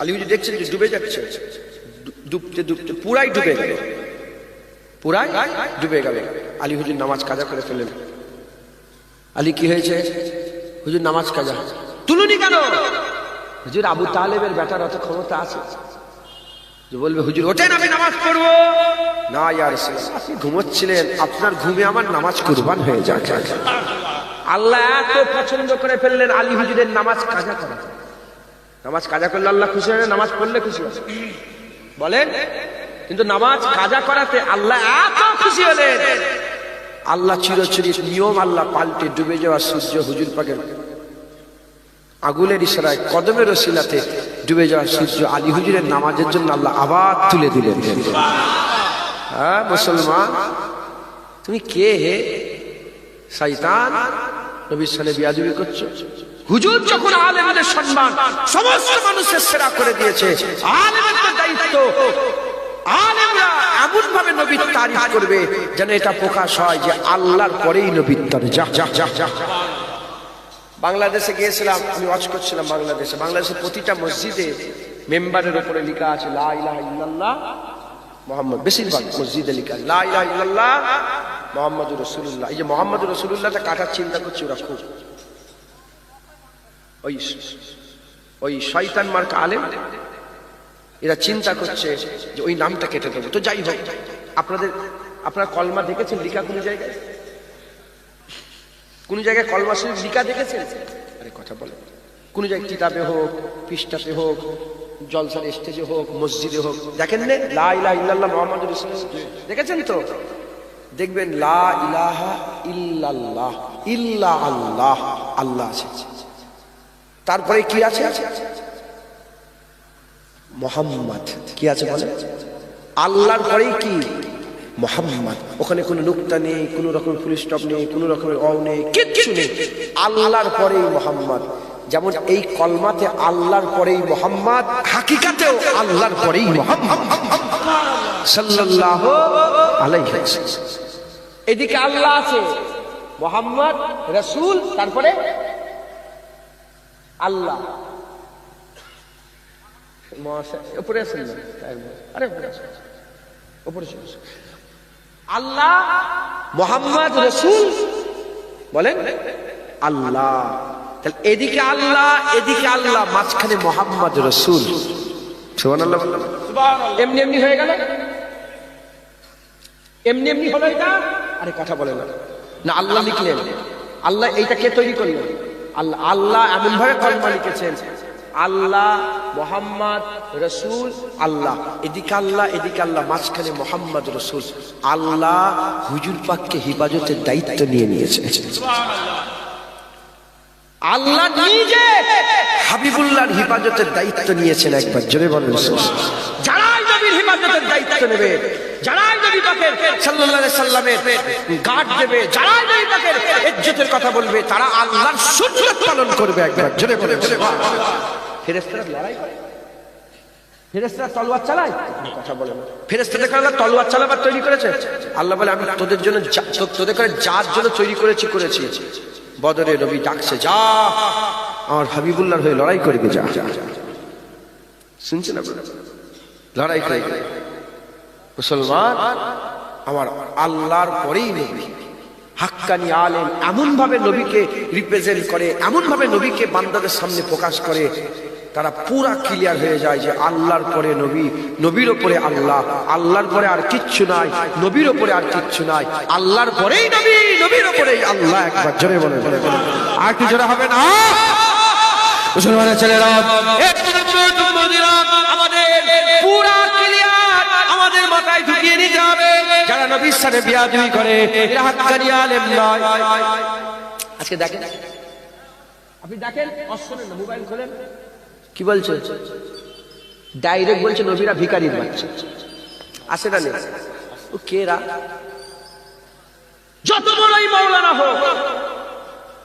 আলী হুজুর দেখছেন যে ডুবে যাচ্ছে, ডুবতে ডুবতে পুরাই ডুবে গেল, পুরাই ডুবে গেল। আলী হুজুর নামাজ কাজা করে ফেলেন। আলী কি হয়েছে? হুজুর নামাজ কাজা। তুলুনি কেন? হুজুর আবু তালেবের বেটার অত ক্ষমতা আছে যে বলবে হুজুর ওঠেন আমি নামাজ পড়বো না। ইয়া রাসূলুল্লাহ, আপনি ঘুমোচ্ছিলেন, আপনার ঘুমে আমার নামাজ কুরবান হয়ে যাক। আল্লাহ এত পছন্দ করে ফেললেন আলী হুজুরের নামাজ কাজা করা। নামাজ কাজা করলে আল্লাহ খুশি হয় না? নামাজ পড়লে খুশি হয় বলেন? কিন্তু নামাজ কাজা করাতে আল্লাহ এত খুশি হলেন, আল্লাহ চিরচির নিয়ম আল্লাহ পাল্টে ডুবে যাওয়া সূর্য হুজুর পাকের আগুনের ইশারায় কদমের ওসিলাতে ডুবে যাওয়া সূর্য আলী হুজুরের নামাজের জন্য আল্লাহ আবার তুলে দিলেন। হ্যাঁ মুসলমান, তুমি কে হে? শয়তান, নবীর সাথে বিয়াদবি করছো। হুজুর যখন আলেমদের সম্মান সমস্ত মানুষের সেরা করে দিয়েছে, আলেমদের দায়িত্ব আলেমরা এমন ভাবে নবীর তারিফ করবে যেন এটা প্রকাশ হয় যে আল্লাহর পরেই নবীর তারিফ। যা যা যা যা। বাংলাদেশে গিয়েছিলাম, আমি ওয়াজ করছিলাম বাংলাদেশে প্রতিটা মসজিদে মেম্বারের উপরে লেখা আছে লা ইলাহা ইল্লাল্লাহ মুহাম্মদ। বেশিরভাগ মসজিদে লেখা লা ইলাহা ইল্লাল্লাহ মুহাম্মাদুর রাসূলুল্লাহ। এই যে মুহাম্মাদুর রাসূলুল্লাহটা কাটার চিন্তা করছে ওরা খুব। ওই শয়তান মার্কা আলেম এরা চিন্তা করছে যে ওই নামটা কেটে দেবো। তো যাই হোক, আপনারা কলমা দেখেছেন লিখা কোন জায়গায়? কোন জায়গায় কলমা শরীফ লিখা দেখেছেন? আরে কথা বলে, কোন জায়গায় কিতাবে হোক, পৃষ্ঠাতে হোক, জলসার স্টেজে হোক, মসজিদে হোক, দেখেন না লা ইলাহা ইল্লাল্লাহ মুহাম্মাদুর রাসূলুল্লাহ? দেখেছেন তো? দেখবেন লা ইলাহা ইল্লাল্লাহ, ইল্লা আল্লাহ, আল্লাহ আছে, তারপরে কি আছে? মোহাম্মদ। কি আছে বলে? আল্লাহর পরেই কি? মোহাম্মদ। ওখানে কোনো নুক্তা নেই, কোনো রকম ফুল স্টপ নেই, কোনো রকমের অ নেই, কিচ্ছু নেই, আল্লাহর পরেই মোহাম্মদ। যেমন এই কলমাতে আল্লাহর পরেই মোহাম্মদ, হাকিকাতেও আল্লাহর পরেই মোহাম্মদ সাল্লাল্লাহু আলাইহি ওয়াসাল্লাম। এদিকে আল্লাহ আছে, মোহাম্মদ রাসূল, তারপরে আল্লাহ। উপরে আছেন না? আরে উপরে আল্লাহ, মোহাম্মদ রাসূল, বলেন আল্লাহ। তাহলে এদিকে আল্লাহ, এদিকে আল্লাহ, মাঝখানে মোহাম্মদ রাসূল। সুবহানাল্লাহ। এমনি এমনি হয়ে গেল, এমনি এমনি হলো এটা? আরে কথা বলে না, না আল্লাহ লিখলেন। আল্লাহ এইটা কে তৈরি করলেন? আল্লাহ। আল্লাহ এমন ভাবে কলমা লিখেছেন, আল্লাহ, মোহাম্মদ রাসূল, আল্লাহ। এদিকে আল্লাহ, এদিকে আল্লাহ, মাঝখানে মোহাম্মদ রাসূল। আল্লাহ হুজুর পাককে হিফাজতের দায়িত্ব নিয়ে নিয়েছে। আল্লাহ নিজে হাবিবুল্লাহর হিফাজতের দায়িত্ব নিয়েছেন। একবার জোরে বলেন সুবহানাল্লাহ। যারাই নবীর হিফাজতের দায়িত্ব নেবে, যারাই নবী পাকের সাল্লাল্লাহু আলাইহি সাল্লামের গার্ড দেবে, যারাই নবী পাকের ইজ্জতের কথা বলবে, তারা আল্লাহর সুন্নাত পালন করবে। একবার জোরে বলেন সুবহানাল্লাহ। ফেরেশতারা লড়াই করে, ফেরেশতারা তলোয়ার চালায়, কথা বলে না। ফেরেশতাদের কারণে তলোয়ার চালাবার তৈরি করেছে। আল্লাহ বলে আমি তোদের জন্য, তোদের করে যার জন্য তৈরি করেছি। বদরে নবী ডাকছে, যা আমার হাবিবুল্লাহর হয়ে লড়াই করবে, যা। শুনছেন আপনারা? লড়াই করে মুসলমান আমার আল্লাহর পরেই নবী, হাক্কানি আলেম, এমন ভাবে নবীকে রিপ্রেজেন্ট করে, এমন ভাবে নবীকে বান্দাদের সামনে প্রকাশ করে, তারা পুরা ক্লিয়ার হয়ে যায় যে আল্লাহর পরে নবী, নবীর ওপরে আল্লাহ, আল্লাহর পরে আর কিচ্ছু নাই, নবীর ওপরে আর কিচ্ছু নাই, আল্লাহর পরেই নবী, নবীর ওপরেই আল্লাহ। একবার জোরে বলে, আর কি জোরে হবে না? মুসলমানের ছেলেরা, আমাদের পুরা ক্লিয়ার, আমাদের মাথায় ঢুকিয়ে নিতে হবে, যারা নবীর সাথে বিয়াদবি করে এরা হাক্কানি আলেম নয়। আজকে দেখেন, আপনি দেখেন, অশ্বরেন না, মোবাইল খোলেন, কি বলছে? ডাইরেক্ট বলছে নবীরা ভিখারির বাচ্চা। আসে না? নেই। ও কেরা? যত বড়ই মাওলানা হোক,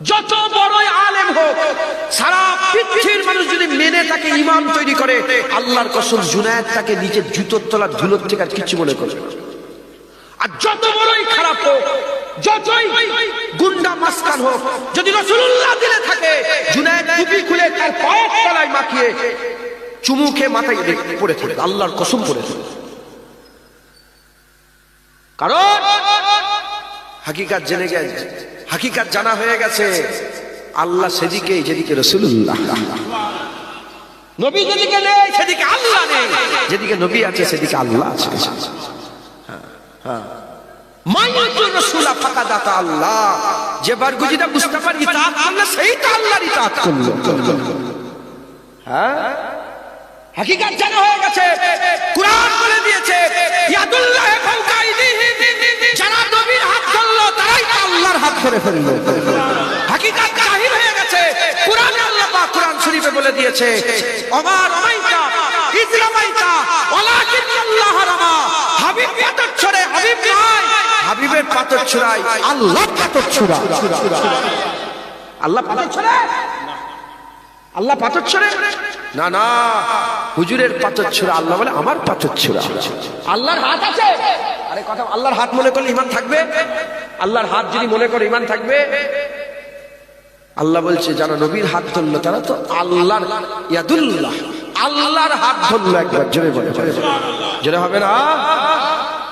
যত বড়ই আলেম হোক, সারা পৃথিবীর মানুষ যদি মেনে তাকে ইমাম তৈরি করে, আল্লাহর কসম জুনায়েদ তাকে নিচে জুতোর তলার ধুলোর থেকে আর কিছু মনে করবে না। আর যত বড়ই খারাপ হোক, যতই গুন্ডা মাস্তান হোক, যদি রাসূলুল্লাহ দিলে থাকে, জুনায়েদ টুপি খুলে তার পায়ের তলায় মাখিয়ে চুমু খেয়ে মাথায় পড়ে থাকে, আল্লাহর কসম পড়ে থাকে। কারণ হাকিকাত জেনে গেছে, হাকিকাত জানা হয়ে গেছে, আল্লাহ সেদিকে, যেদিকে রাসূলুল্লাহ। নবী যেদিকে নেই সেদিকে আল্লাহ নেই, যেদিকে নবী আছে সেদিকে আল্লাহ আছে। হ্যাঁ, মাইয়াতুর রাসূল ফাকাদ আতা আল্লাহ, যে বারগুজিদা মুস্তাফার ইতাআত করলে সেই তো আল্লাহর ইতাআত করলো। হ্যাঁ, হাকিকাত জানা হয়ে গেছে, কুরআন বলে দিয়েছে ইয়াদুল্লাহ ফাওকা আইদিহি, যারা নবীর হাত ধরলো তারাই তো আল্লাহর হাত ধরে ফেললো। হাকিকাত জাহির হয়ে গেছে, কুরআনে আল্লাহ পাক কুরআন শরীফে বলে দিয়েছে ওমার ওমাইতা ইজরামাইতা ওয়ালাকিন আল্লাহ রামা, হাবিব পাথর ছড়ে, হাবিব নাই, হাবিবের পাথর ছড়াই, আল্লাহ পাথর ছড়া। আল্লাহ পাথর ছড়ে? আল্লাহ পাথর ছড়ে না, না, হুজুরের পাথর ছড়া। আল্লাহ বলে আমার পাথর ছড়া। আল্লাহর হাত আছে? আরে কথা, আল্লাহর হাত মনে করলে ঈমান থাকবে? আল্লাহর হাত যদি মনে করে ঈমান থাকবে? আল্লাহ বলছে যারা নবীর হাত ধরলো তারা তো আল্লাহর ইয়াদুল্লাহ, আল্লাহর হাত ধরলো। একবার জোরে বলে, জোরে হবে না?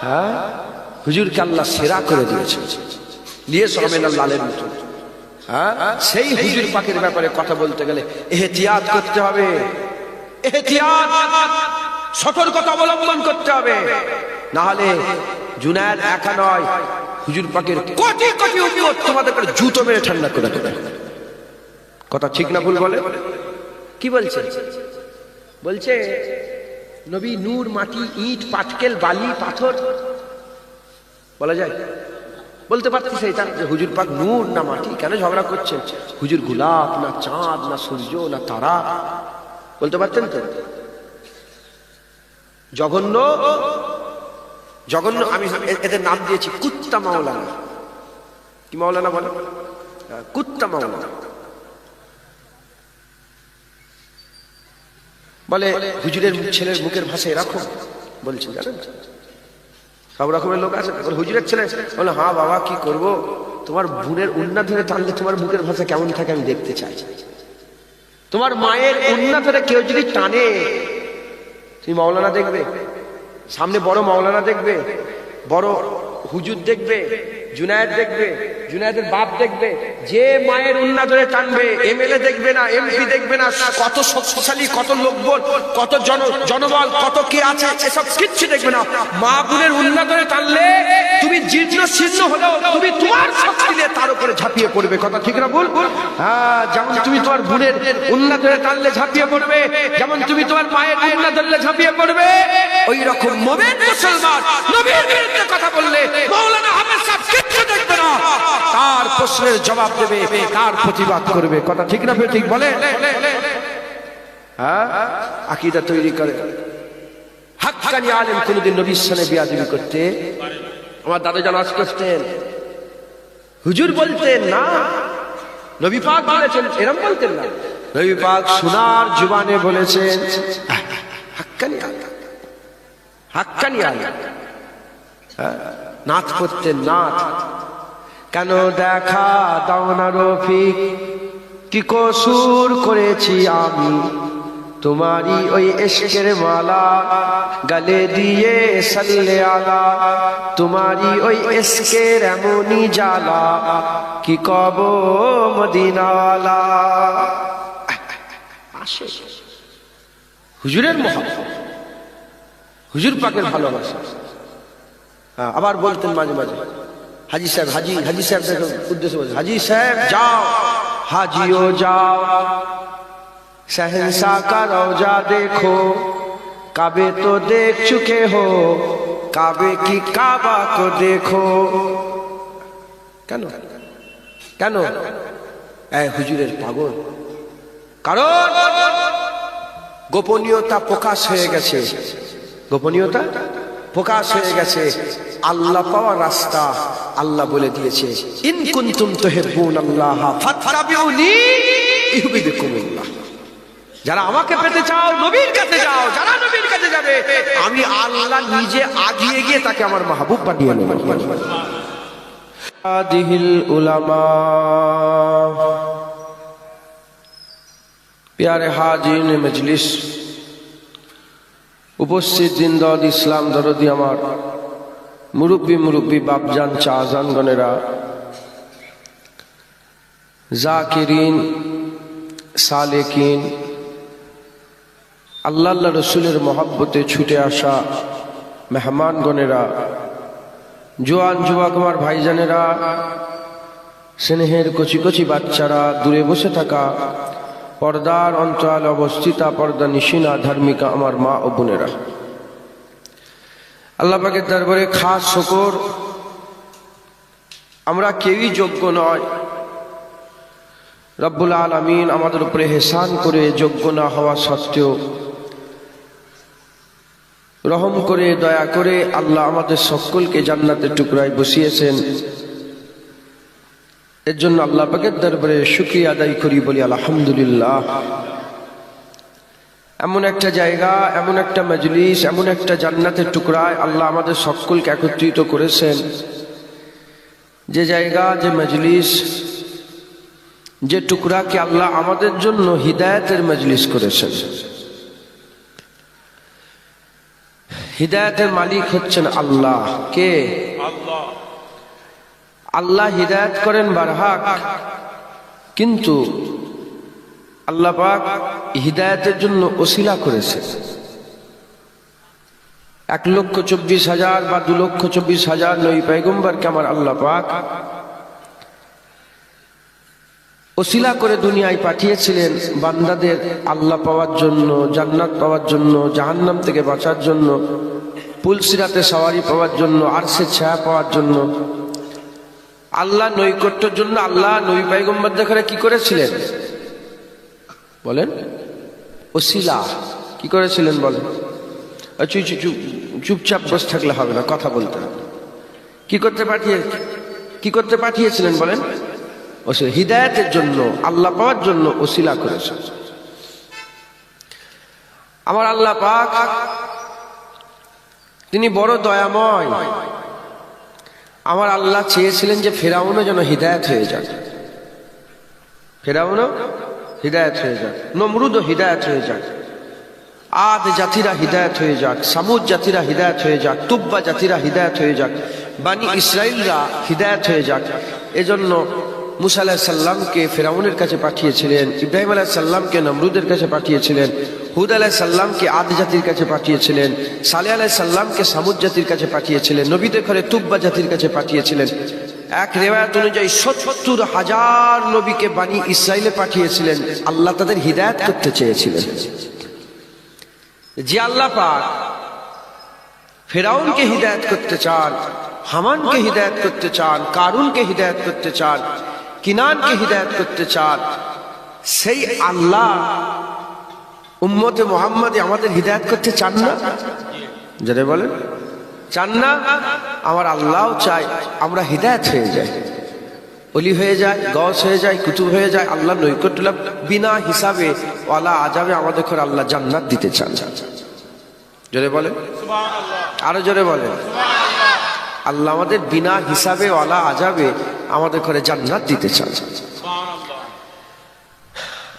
হ্যাঁ, হুজুরকে আল্লাহ সেরা করে দিয়েছে, লিয়ে সবেন আল্লাহের মতো। হ্যাঁ, সেই হুজুর পাকের ব্যাপারে কথা বলতে গেলে এহতিয়াত করতে হবে, এহতিয়াত, সতর্কতা অবলম্বন করতে হবে, না হলে জুনায়েদ একা নয়, হুজুর পাকের কোটি কোটি উম্মত তোমাদের করে জুতো মেরে ঠান্ডা করে দেবে। কথা ঠিক না ভুল বলে? কি বলছে? বলছে নবী নূর, মাটি, ইট, পাটকেল, বালি, পাথর, বলা যায়? বলতে পারতিস এটা যে হুজুর পাক নূর না মাটি, কেন ঝগড়া করছেন? হুজুর গোলাপ না চাঁদ না সূর্য না তারা, বলতে পারতেন তো? জঘন্য জঘন্য। আমি এদের নাম দিয়েছি কুত্তা মাওলানা। কি মাওলানা বলে? কুত্তা মাওলানা। বলে হুজুরের ছেলের মুখের ভাষা এরকম বলছে, জানেন? সব রকমের লোক আছে। হুজুরের ছেলে বলে, হ্যাঁ বাবা কি করব, তোমার বোনের উন্না ধরে টানলে তোমার মুখের ভাষা কেমন থাকে আমি দেখতে চাই। তোমার মায়ের উন্না ধরে কেউ যদি টানে, তুমি মাওলানা দেখবে, সামনে বড় মাওলানা দেখবে, বড় হুজুর দেখবে, জুনায়েদ দেখবে, জুনায়েদের বাপ দেখবে। যে মায়ের উন্না ধরে টানবে, এমএলএ দেখবে না, এমপি দেখবে না, কত শক্তিশালী, কত লোকবল, কত জনবল, কত কে আছে, এসব কিচ্ছু দেখবে না। মা বোনের উন্না ধরে টানলে তুমি জীর্ণ শীর্ণ হলেও তুমি তোমার শক্তি নিয়ে তার উপরে ঝাঁপিয়ে পড়বে। কথা ঠিক না ভুল? হ্যাঁ, যেমন তুমি তোমার বোনের উন্না ধরে টানলে ঝাঁপিয়ে পড়বে, যেমন তুমি তোমার মায়ের উন্না ধরলে ঝাঁপিয়ে পড়বে, ওই রকম মুমিন মুসলমান নবীর বিরুদ্ধে কথা বললে মাওলানা হাফেজ সাহেব কিচ্ছু দেখবে না, তার প্রশ্নের জবাব দেবে, তার প্রতিবাদ করবে। কথা ঠিক না ঠিক বলে? হ্যাঁ, আকীদা তৈরি করে। হাক্কানি আলেম কোনদিন নবীর সামনে বেয়াদবি করতে, আমার দাদা জান আজ করতেন, হুজুর বলতেন না, নবী পাক বলেছেন, এরকম বলতেন না। নবী পাক সোনার জবানে বলেছেন, হাক্কানি আলেম, হাক্কানি আলেম। নাচ করতেন, নাচ। কেন দেখা দাও না রফিক, কি কসুর করেছি আমি, তোমারই ওই ইশকের মালা গলে দিয়ে সাল্লে আলা, তোমারই ওই ইশকের এমনই জ্বালা, কি কব মদিনাওয়ালা। আসে হুজুরের মহব্বত, হুজুর পাকের ভালোবাসা। আবার বলতেন মাঝে মাঝে, হাজি সাহেব, হাজি সাহেব উদ্দেশ্য বলছেন, হাজি সাহেব যাও, হাজিও যাও, शहंशाह का रौजा देखो, काबे तो देख चुके हो, काबे की काबा को देखो। কেন কেন হুজুরের পাগল? কারণ গোপনীয়তা প্রকাশ হয়ে গেছে, গোপনীয়তা প্রকাশ হয়ে গেছে। আল্লাহ পাওয়ার রাস্তা আল্লাহ বলে দিয়েছে, ইন কুনতুম তুহিব্বুনাল্লাহ ফাত্তাবিউনি ইউহিব্বুকুমুল্লাহ। যারা আমাকে পেতে চাও নবীর কাছে যাও, যারা নবীর কাছে যাবে আমি আল্লাহ নিজে আগিয়ে গিয়ে তাকে আমার মাহবুব বানিয়ে নেব। আদিহিল উলামা, প্যারে হাজিরিন মজলিস, উপস্থিত জিন্দাল ইসলাম দরদি আমার মুরব্বী বাপজান চাজান গনেরা, জাকিরিন সালেকিন, আল্লাহ রসুলের মহব্বতে ছুটে আসা মেহমান গনেরা, জোয়ান যুবক আমার ভাইজানেরা, স্নেহের কচি কচি বাচ্চারা, দূরে বসে থাকা পর্দার অন্তরালে অবস্থিতা পর্দা নিশিনা ধার্মিকা আমার মা ও বোনেরা, আল্লাহ পাকের দরবারে খাস শুকর। আমরা কেউই যোগ্য নয়, রব্বুল আলামিন আমাদের উপরে এহসান করে যোগ্য না হওয়া সত্ত্বেও রহম করে দয়া করে আল্লাহ আমাদের সকলকে জান্নাতের টুকরায় বসিয়েছেন। এর জন্য আল্লাহ পাকের দরবারে শুকরিয়া আদায় করি, বলি আলহামদুলিল্লাহ। এমন একটা জায়গা, এমন একটা মজলিস, এমন একটা জান্নাতের টুকরায় আল্লাহ আমাদের সকলকে একত্রিত করেছেন, যে জায়গা, যে মজলিস, যে টুকরাকে আল্লাহ আমাদের জন্য হিদায়াতের মজলিস করেছেন। হিদায়াতের মালিক হচ্ছেন আল্লাহ। কে? আল্লাহ। আল্লাহ হিদায়াত করেন বারহাক, কিন্তু আল্লাহ পাক হিদায়াতের জন্য ওসিলা করেছে। 1,24,000 বা 2,24,000 নবী পয়গম্বরকে আমার আল্লাহ পাক ওসিলা করে দুনিয়ায় পাঠিয়েছিলেন বান্দাদের আল্লাহ পাওয়ার জন্য, জান্নাত পাওয়ার জন্য, জাহান্নাম থেকে বাঁচার জন্য। পুলসিরাতে সওয়ারি পাওয়ার জন্য, আরশের ছায়া পাওয়ার জন্য, আল্লাহ নৈকট্যের জন্য আল্লাহ নবী পয়গম্বরদের ঘরে কি করেছিলেন বলেন? ওসিলা। কি করেছিলেন বলেন? চুপচাপ বসে থাকলে হবে না, কথা বলতে হবে। কি করতে পাঠিয়েছিলেন বলেন? ওসিলা, হিদায়াতের জন্য, আল্লাহ পাওয়ার জন্য ওসিলা করেছেন। আমার আল্লাহ পাক তিনি বড় দয়াময়। আমার আল্লাহ চেয়েছিলেন যে ফেরাউনও যেন হিদায়াত হয়ে যাক, ফেরাউনও হিদায়াত হয়ে যাক, নমরুদও হিদায়াত হয়ে যাক, আদ জাতিরা হিদায়াত হয়ে যাক, সামুদ জাতিরা হিদায়াত হয়ে যাক, তুব্বা জাতিরা হিদায়াত হয়ে যাক, বানি ইসরাইলরা হিদায়াত হয়ে যাক। এজন্য মুসা আলাইহিস সালামকে ফেরাউনের কাছে পাঠিয়েছিলেন, ইব্রাহিম আলাইহিস সালামকে নমরুদের কাছে পাঠিয়েছিলেন, হুদ আলাইহিস সালামকে আদ জাতির কাছে পাঠিয়েছিলেন, সালেহ আলাইহিস সালামকে সামুদ জাতির কাছে পাঠিয়েছিলেন, নবীদের ঘরে তুব্বা জাতির কাছে পাঠিয়েছিলেন। এক রিওয়ায়াত অনুযায়ী ৭০,০০০ নবীকে বানি ইসরাইলে পাঠিয়েছিলেন। আল্লাহ তাদের হিদায়াত করতে চেয়েছিলেন। যে আল্লাহ পাক ফেরাউনকে হিদায়াত করতে চান, হামানকে হিদায়াত করতে চান, কারুনকে হিদায়াত করতে চান, কিনানকে হিদায়াত করতে চান, সেই আল্লাহ উম্মতে মুহাম্মাদী আমাদের হিদায়াত করতে চান না? যারা বলেন চান না, আমার আল্লাহও চাই আমরা হিদায়াত হয়ে যাই, অলি হয়ে যায়, গস হয়ে যায়, কুতুব হয়ে যায়, আল্লাহ নৈকট্য লাভ, বিনা হিসাবে ওয়ালা আজাবে আমাদের ঘরে আল্লাহ জান্নাত দিতে চান। জোরে বলেন, আরো জোরে বলেন। আল্লাহ আমাদের বিনা হিসাবে ওয়ালা আজাবে আমাদের ঘরে জান্নাত দিতে চান।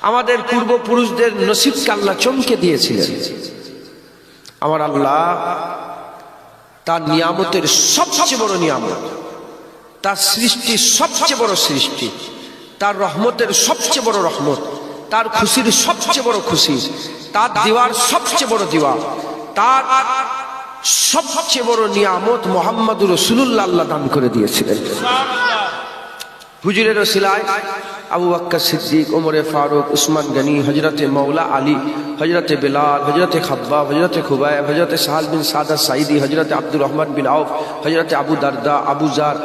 আমাদের পূর্বপুরুষদের নসিবকে আল্লাহ চমকে দিয়েছিলেন। আমার আল্লাহ তার নিয়ামতের সবচেয়ে বড় নিয়ামত, তার সৃষ্টির সবচেয়ে বড় সৃষ্টি, তার রহমতের সবচেয়ে বড় রহমত, তার খুশির সবচেয়ে বড় খুশি, তার দিওয়ার সবচেয়ে বড় দিওয়া, তার সবচেয়ে বড় নিয়ামত মুহাম্মদুর রাসূলুল্লাহ আল্লাহ দান করে দিয়েছিলেন। হুজুরের ওসিলায় আবু বকর সিদ্দিক, ওমরে ফারুক, উসমান গনি, হযরতে মাওলা আলী, হযরতে বেলাল, হযরতে খাব্বাব, হযরতে খুবাইব, হযরতে সাহাল বিন সাদা সাইদি, হযরতে আব্দুর রহমান বিন আউফ, হযরতে আবু দারদা, আবু জার,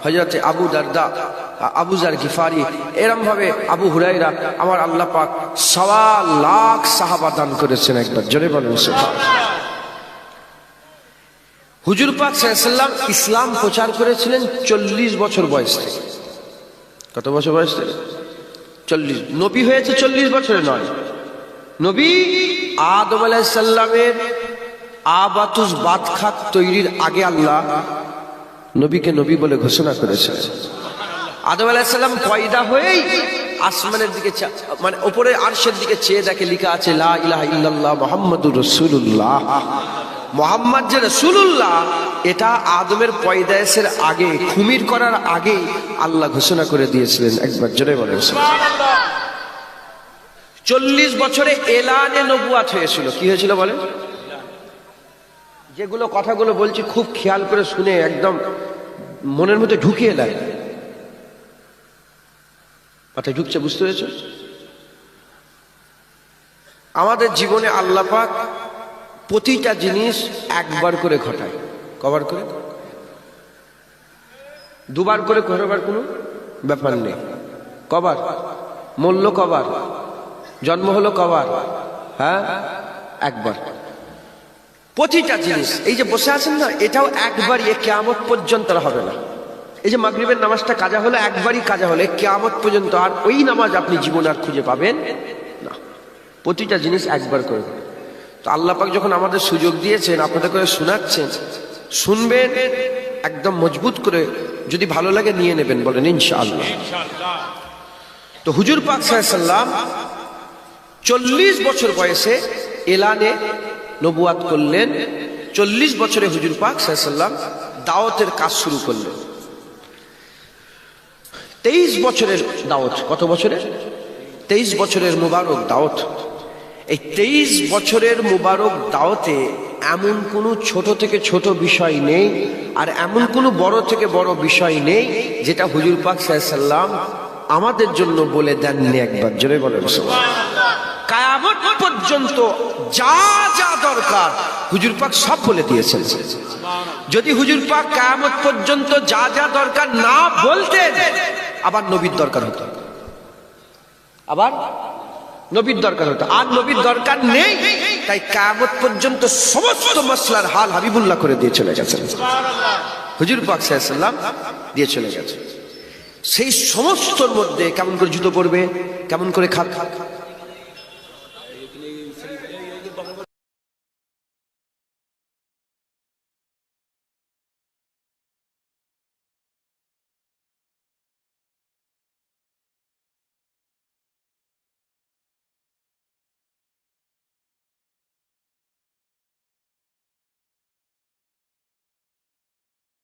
হযরতে আবু দারদা, আবু জার গিফারি, এরম ভাবে আবু হুরায়রা, আমার আল্লাহ পাক ১.৫ লাখ সাহাবা দান করেছেন। একবার জোরে বলেন সুবহানাল্লাহ। হুজুর পাক সাল্লাল্লাহু আলাইহি ওয়াসাল্লাম ইসলাম প্রচার করেছিলেন ৪০ বছর বয়স থেকে। কত বছর বয়স থেকে? ৪০। নবী হয়েছে ৪০ বছরে নয়, নবী আদম আলাইহিস সালামের আবাতুস বাতখাত তৈরির আগে আল্লাহ নবীকে নবী বলে ঘোষণা করেছিলেন। আদম আলাইহিস সালাম পয়দা হয়েই আসমানের দিকে, মানে উপরে আরশের দিকে চেয়ে দেখে লেখা আছে লা ইলাহা ইল্লাল্লাহ মুহাম্মাদুর রাসূলুল্লাহ। মুহাম্মদ যে রাসূলুল্লাহ, এটা আদমের পয়দায়েশের আগে, খুমির করার আগে আল্লাহ ঘোষণা করে দিয়েছিলেন। একবার জোরে বলেন সুবহানাল্লাহ। ৪০ বছরে এলানে নবুয়াত হয়েছিল। কি হয়েছিল বলেন? যেগুলো কথাগুলো বলছি খুব খেয়াল করে শুনে একদম মনের মধ্যে ঢুকিয়ে দেয়। মাথায় ঢুকছে, বুঝতে পেরেছ? আমাদের জীবনে আল্লাহ পাক প্রতিটা জিনিস একবার করে ঘটায়। কবার করে? দুবার করে ঘটাবার কোনো ব্যাপার নেই। কবার? মূল্য কবার? জন্ম হলো কবার? হ্যাঁ, একবার। প্রতিটা জিনিস, এই যে বসে আছেন না, এটাও একবারই, কিয়ামত পর্যন্ত হবে না। এই যে মাগরিবের নামাজটা কাজা হলো, একবারই কাজা হলে কিয়ামত পর্যন্ত আর ওই নামাজ আপনি জীবনে আর খুঁজে পাবেন না। প্রতিটা জিনিস একবার করে। তো আল্লাহ পাক যখন আমাদের সুযোগ দিয়েছেন, আপনাদের করে শোনাচ্ছেন, শুনবেন একদম মজবুত করে, যদি ভালো লাগে নিয়ে নেবেন, বলেন ইনশাআল্লাহ। তো হুজুর পাক সাল্লাল্লাহু আলাইহি ওয়াসাল্লাম ৪০ বছর বয়সে এলানে নবুয়াত করলেন। ৪০ বছরে হুজুর পাক সাল্লাল্লাহু আলাইহি ওয়াসাল্লাম দাওয়াতের কাজ শুরু করলেন। ২৩ বছরের দাওয়াত। কত বছরের? ২৩ বছরের মুবারক দাওয়াত। এই ২৩ বছরের মুবারক দাওয়াতে এমন কোনো ছোট থেকে ছোট বিষয় নেই, আর এমন কোনো বড় থেকে বড় বিষয় নেই যেটা হুজুর পাক সাল্লাল্লাহু আলাইহি ওয়াসাল্লাম আমাদের জন্য বলে দেননি। একবার জোরে বলেন সুবহানাল্লাহ। কিয়ামত পর্যন্ত যা যা দরকার হুজুর পাক সব বলে দিয়েছেন। যদি হুজুর পাক কিয়ামত পর্যন্ত যা যা দরকার না বলতেন, আবার নবীর দরকার হতো, আবার নবীর দরকার হতো। আর নবীর দরকার নেই, তাই কিয়ামত পর্যন্ত সমস্ত মাসলার হাল হাবিবুল্লাহ করে দিয়ে চলে গেছেন। হুজুর পাক সাল্লাল্লাহু আলাইহি ওয়াসাল্লাম দিয়ে চলে গেছে। সেই সমস্তর মধ্যে কেমন করে জুতো পরবে, কেমন করে খাবে,